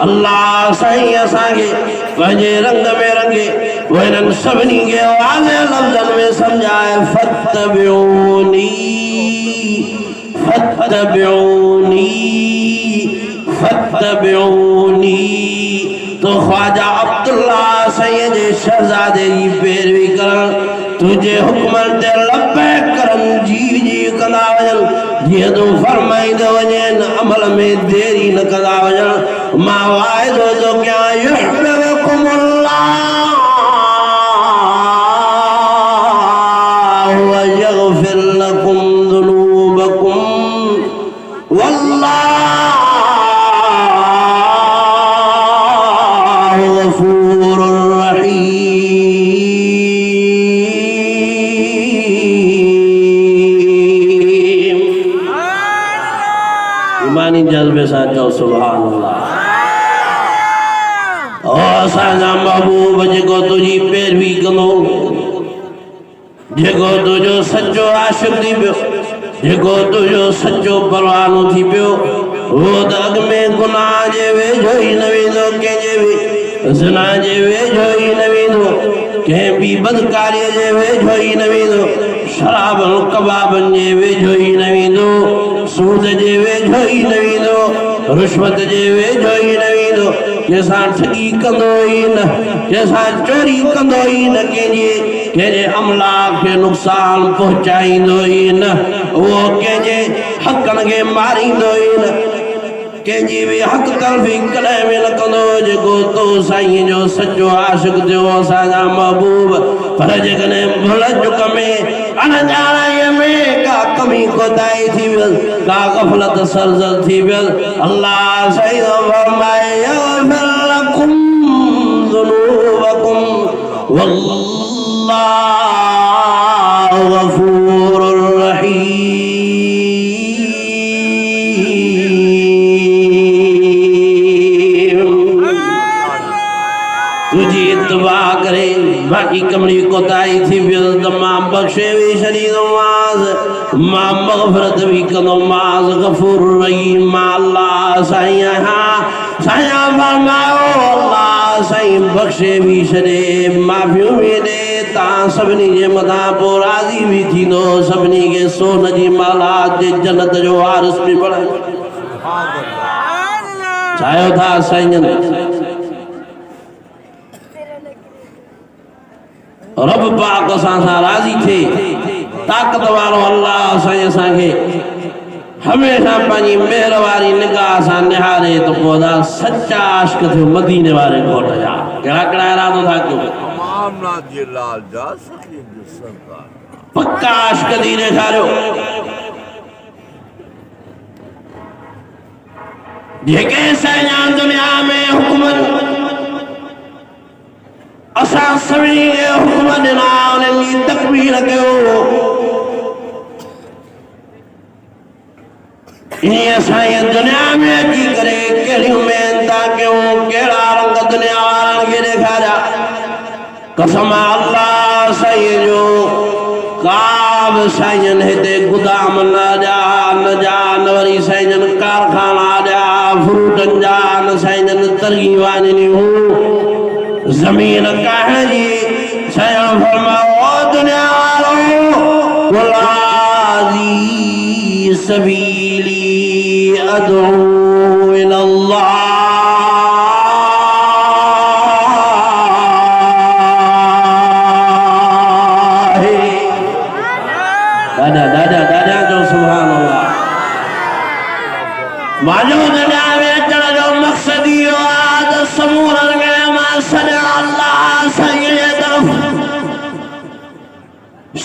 [SPEAKER 1] अल्लाह साईं असांखे पंहिंजे रंग में रंगे वो इन्हनि सभिनी खे वाज़े लफ़्ज़नि में सम्झाए फत्तबिऊनी फत्तबिऊनी फत्तबिऊनी तो ख्वाजा अब्दुल्ला साईं जे शहज़ादे जी पैरवी करण तुझे हुक्मन ते लब्बैक करन जी कंदा वञनि जीअं तूं फरमाईंदो वञे अमल में देरी न कंदा वञनि मां वाइदो थो कयां युहिब्बुकुमुल्लाह व यग़फिर लकुम ज़ुनूबकुम वल्लाहु गफ़ूरुर रहीम। ईमानी जज्बे सां चओ सुभान अल्लाह। ओ असांजा महबूब जेको तुझी पैरवी कंदो जेको तुझो सच्चो आशिक़ थी पियो जेको तुझो सच्चो परवानो थी पियो वो त अॻ में गुनाह जे वेझो ई न वेंदो कंहिंजे बि ज़िना जे वेझो ई न वेंदो कंहिं बि बदकारीअ जे वेझो ई न वेंदो शराबनि कबाबनि जे वेझो ई न वेंदो सूद जे वेझो ई न वेंदो रिश्वत जे वेझो ई न वेंदो कंहिंसां ठगी कंदो ई न कंहिंसां चोरी कंदो ई न कंहिंजे अमलाक खे नुक़सान पहुचाईंदो ई न उहो कंहिंजे हक़नि खे मारींदो ई न कंहिंजी बि हक़ तलफ़ी कॾहिं बि न कंदो जेको तो साईं जो सच्चो आशिक़ थियो असांजा महबूब पर जेकॾहिं भुल चुक में अणॼाणाईअ में का कमी कोताही थी वियसि का ग़फ़लत सरज़र थी वियसि अल्लाह साईं फरमाए यग़फिर लकुम ज़ुनूबकुम वल्लाहु गफ़ूरुर रहीम। तुझी इत्तबा करे बाकी कमरी कोताही थी वियसि त मां बख़्शे बि छॾींदोमांसि मां मग़फ़िरत बि कंदोमांसि गफ़ूर रहीम मां अल्लाह साईं आहियां साईं फरमायो अल्लाह साईं बख़्शे बि छॾे माफ़ियूं बि ॾे तव्हां सभिनी जे मथां पोइ राज़ी बि थींदो सभिनी खे सोन जी माला जे जन्नत जो वारिस बि बणाए चाहियो था साईं रब पाक असां सां राज़ी थिए ताक़त वारो अल्लाह साईं असांखे हमेशा पंहिंजी मेहर वारी निगाह सां निहारे त पोइ सच्चा आशिक़ थियो मदीने वारे घोट जा कहिड़ा कहिड़ा इरादो था कयूं पक्का आशिक़ थी ॾेखारियो जेके साईं दुनिया में हुकूमत असां सभिनी खे हुकुम ॾिना उन्हनि जी तकबीर कयो ईअं असां दुनिया में अची करे कहिड़ियूं महिनतां कयूं कहिड़ा रंग दुनिया वारनि खे ॾेखारिया कसम अल्लाह साईं जो का बि साईं हिते गुदाम न ॾिया न वरी साईं कारखाना ॾिया फ्रूटनि जा न साईं तरगी वाञियूं ज़मीन कहण जी साईं फरमाओ दुनिया वारो वलाजी सबीली अदू इलल्लाह दादा जो सुभान अल्लाह माजो दुनिया में अचण जो मक़सद इहो आहे त समूरनि खे सॼा अल्लाह साईं जे तरफ़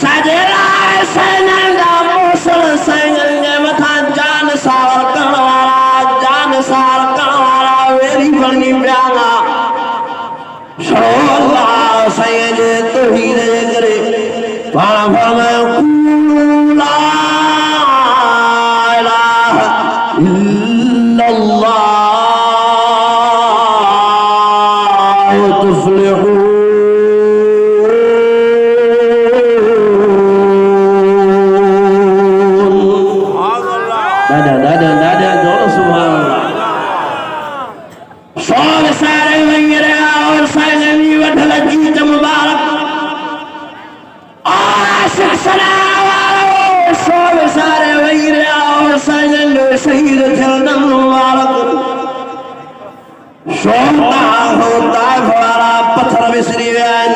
[SPEAKER 1] साजेरा साईं जा मौसल साईं जे मथां जान सार करण वारा वेरी बणी पिया छो अल्लाह साईं जे तौहीद जे करे पाण फरमायो ला इलाहा इल्लल्लाह दादा जोर सुभान अल्लाह शौक सारे वंगरे और साजनी वठल जीत मुबारक आशिक सलाम शौक सारे वंगरे और साजन शहीद थियन मुबारक शौक होता वाला पत्थर विसरी वैन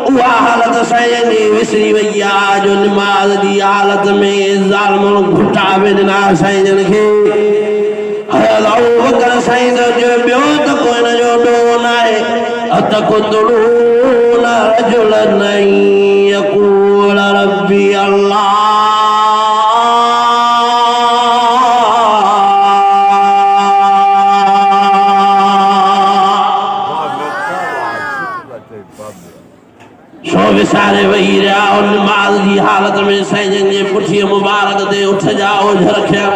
[SPEAKER 1] उहा हालत साईं विसरी वई आहे जो नमाज जी हालत में ज़ालिमुनि घुटा विझना साईं खे अबूबकर साईं जो ॿियो त को हिन जो ॾोह न आहे अतक़तलून रजुलन यक़ूल रब्बी अल्लाह विसारे वही रहा और नमाज की हालत में साईं जे पुठी मुबारक ते उठ जाओ रखिया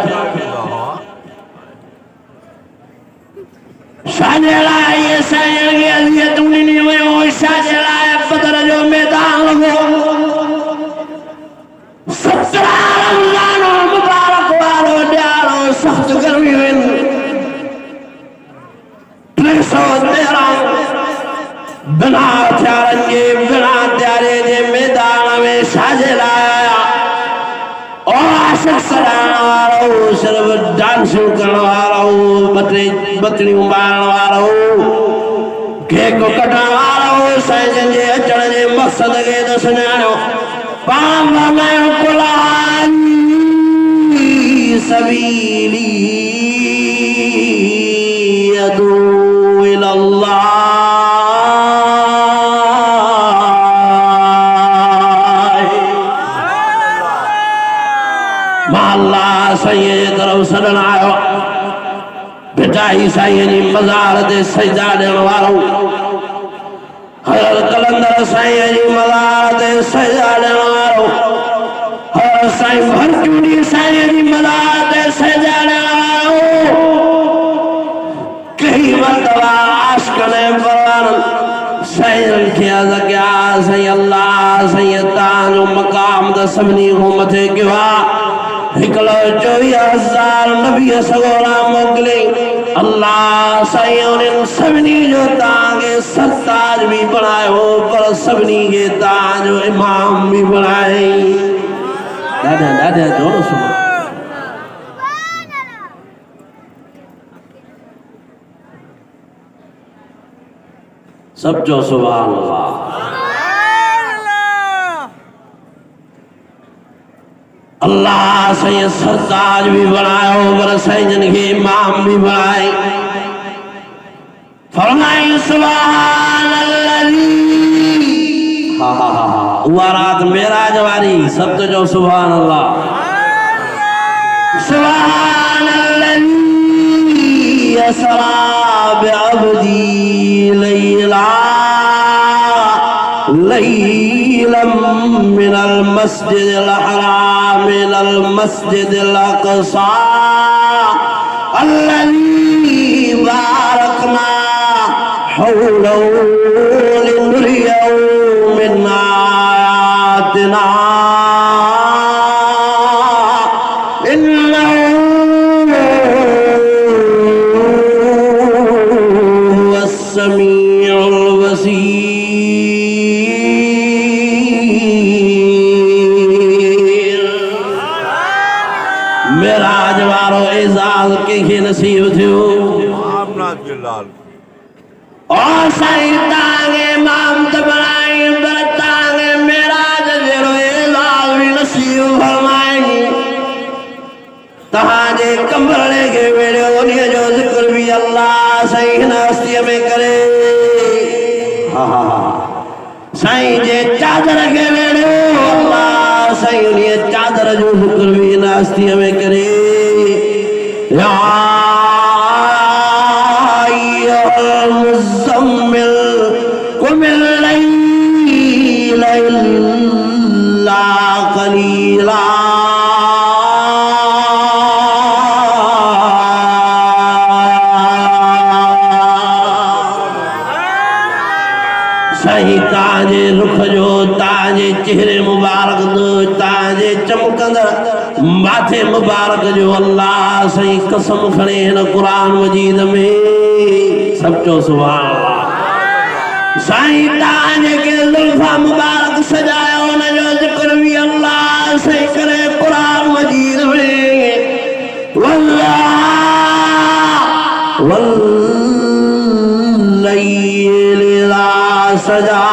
[SPEAKER 1] शाजला ये साईं के अलियत नहीं हुयो शाजला बदर जो मैदान लगो 17 रमजान मुबारक वालो ॾियारो सख्त गर्मी हुई 313 बिना हथियारनि जे बिना त्यारे जे मैदान में शाजिल आया और आशिक सड़ाइण वारो सिर्फ डांसियूं करण वारो बतड़ियूं ॿारण वारो केक कटण वारो साईं जे अचण जे मक़सद खे त सुञाणियो पाण फरमायो कुल सबीली यदू इलल्लाह अल्लाह साईं तरफ सदन आयो बिठाई साईं जी मज़ार ते सजदा ॾियण वारो हर कलंदर साईं जी मज़ार ते सजदा ॾियण वारो हर साईं भरचूड़ी साईं जी मज़ार ते सजदा ॾियण वारो कई मरतबा आशिक़नि परवाननि साईं खे अर्ज़ कया साईं अल्लाह साईं तव्हांजो मक़ाम त सभिनी खां मथे कयो आहे 24,000 नबी सगोरा मोकले अल्लाह साईं उन्हनि सभिनी जो तव्हांखे सरताज भी बनायो पर सभिनी खे तव्हांजो इमाम भी बनाए दादा जोर सुनो सब जो सुभान अल्लाह अल्लाह साईं सरताज भी बनायो पर साईं के इमाम भी बनाए फरमाई सुभान अल्लाही हा हा हा उहा रात मेराज वारी सब तो जो सुभान अल्लाह सुभान अल्लाही असरा बिअब्दी लैला लैलम मिनल मस्जिदिल हराम इलल मस्जिदिल अक़सा अल्लज़ी बारकना हौलहु लिनुरियहु मिन आयातिना इन्नहु हुवस्समीउल बसीर मेराज वारो एजाज के नसीब थियो और साईं तांगे इमाम त बनाई पर तांगे मेराज जहिड़ो एजाज भी नसीब फरमाई तहांजे कंबरड़े खे वेड़ियो उन्हीअ जो ज़िक्र भी अल्लाह साईं हिन हस्तीअ में करे हा हा हा साईं जे चादर खे वेड़ियो अल्लाह साईं उन्हीअ चादर जो ज़िक्र भी हिन हस्तीअ में करे या अय्युहल मुज़म्मिल कुमिल लैला इल्ला क़लीला साईं तांजे रुख जो तांजे चेहरे मुबारक दो ताजे चमकंदड़ माथे मुबारक जो अल्लाह सही कसम खणे हिन कुरान मजीद में सब चो सुभान अल्लाह। साईं ताजे के जुल्फा मुबारक सजायो न जो जिक्र भी अल्लाह सही करे कुरान मजीद में। वल्लाह वल्लैल इज़ा सजा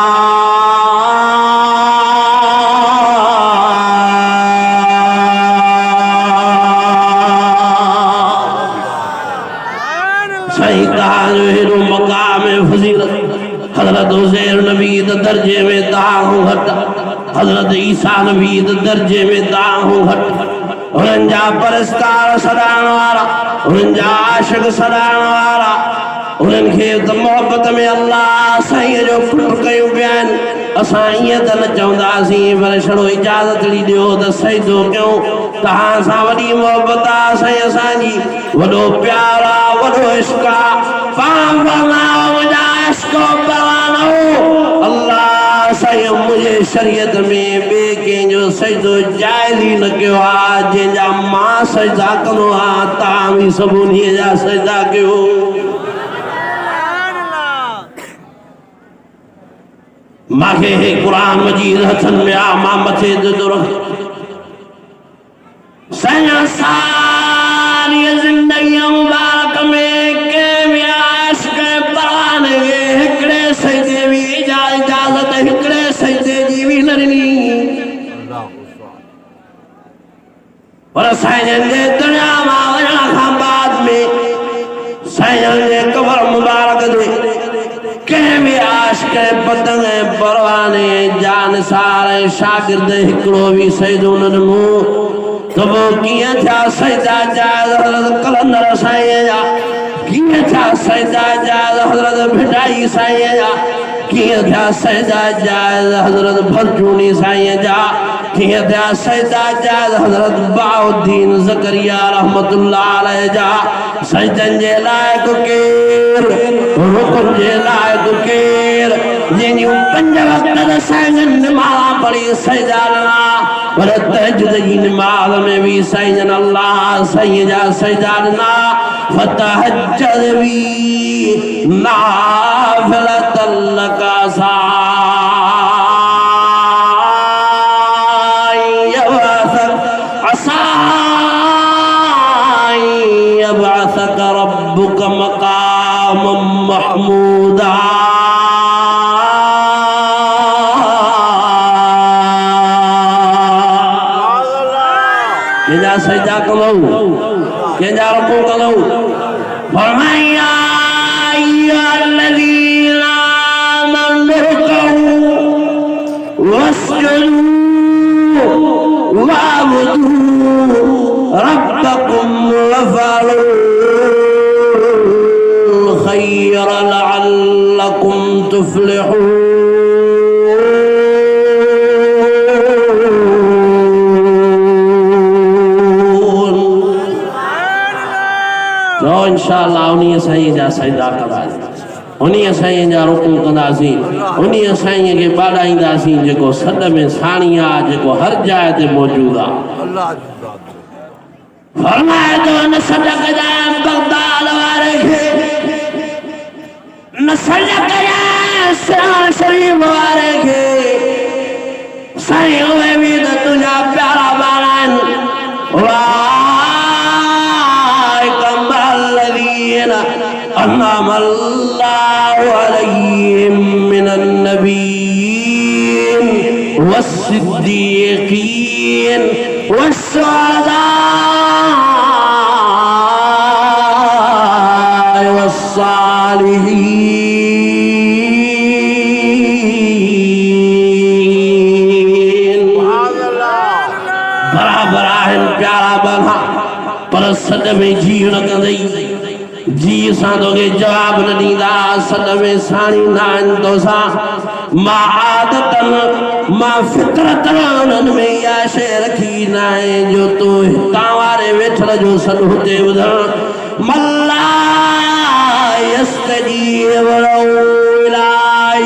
[SPEAKER 1] हजरत हुसैन नबी दर्जे में दाहू घट हजरत ईसा नबी दर्जे में दाहू घट उन्हनि जा परस्तार सदाइण वारा उन्हनि जा आशिक सदाइण वारा उन्हनि खे त मोहब्बत में अल्लाह साईं जो पुट कयूं पिया आहिनि। असां ईअं त न चवंदासीं पर छड़ो इजाज़त ॾेई ॾियो त सजदो कयूं। तव्हां सां वॾी मोहब्बत आहे साईं असांजी, वॾो प्यार आहे, वॾो इश्क आहे। अल्लाह साईं मुझे शरीयत में बे कंहिंजो सजदो जाइज़ ई न कयो आहे। जंहिंजा मां सजदा कंदो आहियां तव्हां बि सभुनी जा सजदा कयो। मांखे हे कुरान मजीद हथनि में आ, मां मथे दो रख साईं सारी ज़िंदगी मुबारक में के व्यास के पान गे हिकड़े सजदे भी इजाजत हिकड़े सजदे जी भी न ॾिनी। पर साईं जे दुनिया मां वञण खां बाद में साईं जे कबर मुबारक दे कंहिं बि आशिक़ पतंग परवाने जानसार शागिर्द हिकिड़ो बि सजदो न ॾिनो त पोइ कीअं थिया सजदा जाइज़ हज़रत कलंदर साईं जा, कीअं थिया सजदा जाइज़ हज़रत भिटाई साईं जा, कीअं थिया सजदा जाइज़ हज़रत भरजूनी साईं जा, कीअं थिया सजदा जाइज़ हज़रत बाउद्दीन ज़करिया रहमतुल्लाह अलैह जा। सजदनि जे लाइक़ केर, रुकन जे लाइक़ केर, जंहिंजूं 5 वक़्त साईं नमाज़ पढ़ी सजदा ॾिना पर तहज्जुद जी नमाज़ में भी साईं अल्लाह साईं जा सजदा ॾिना। फतहज्जद बी नाफ़िलतन लका यबअसक रब्बुक मक़ामम महमूदा। केंजा सजदा करो, केंजा रुकू करो। फरमाया अय्युहल्लज़ीना आमनू रुकू वस्जुदू वअबुदू रब्बकुम वफ़अलुल खैर लअल्लकुम तुफ्लिहून। तो इंशाअल्लाह उन्हीं साईं जा सजदा कंदासीं, उन्हीं साईं जा रुकू कंदासीं, उन्हीं साईं खे ॿाॾाईंदासीं जेको सॾ में साणी आहे, जेको हर जाइ ते मौजूदु आहे। फरमाए तो न सॾ कजाए बगदाद वारे खे, न सॾ कजाए सिरान शरीफ वारे खे। साईं उहे बि त तुंहिंजा प्यारा ॿार आहिनि। أنعم الله عليهم من النبيين والصديقين والشهداء والصالحين। बराबर आहिनि प्यारा बना पर सॾ में जी न कंदई, जी सां तोखे जवाब न ॾींदा, सॾ में साणींदा आहिनि तोसां। मां आदतन मां फितरतन उन्हनि में इहा शइ रखी न आहे जो तूं हितां वारे वेठल जो सॾ हुते ॿुधण। मल्ला यस्तजीब लहू इला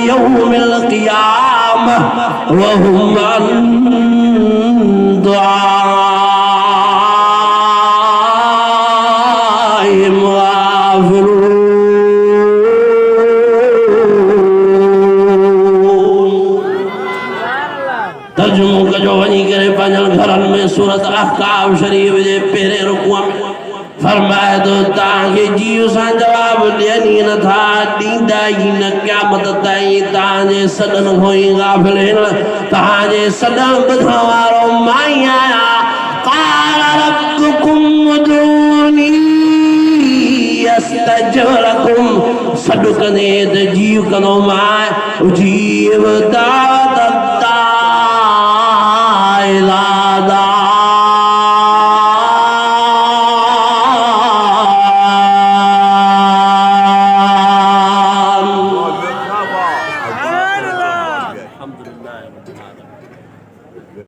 [SPEAKER 1] यौमिल क़ियामह व हुम अन दुआइहिम गाफ़िलून। तर्जुमो कजो वञी करे पंहिंजनि घरनि में सूरत अहकाफ शरीफ जे पहिरें रुकूअ में फरमाए तो तव्हांखे जीव सां जवाब ॾियनि ई नथा, ॾींदा ई न क़यामत ताईं तव्हांजे सॾनि खां ई गाफ़िल आहिनि। तव्हांजे सॾनि ॿुधण वारो मां ई आहियां। क़ाल रब्बुकुम उदूनी अस्तजिब लकुम। सॾु कंदे त जीव कंदो मां उजीब दावत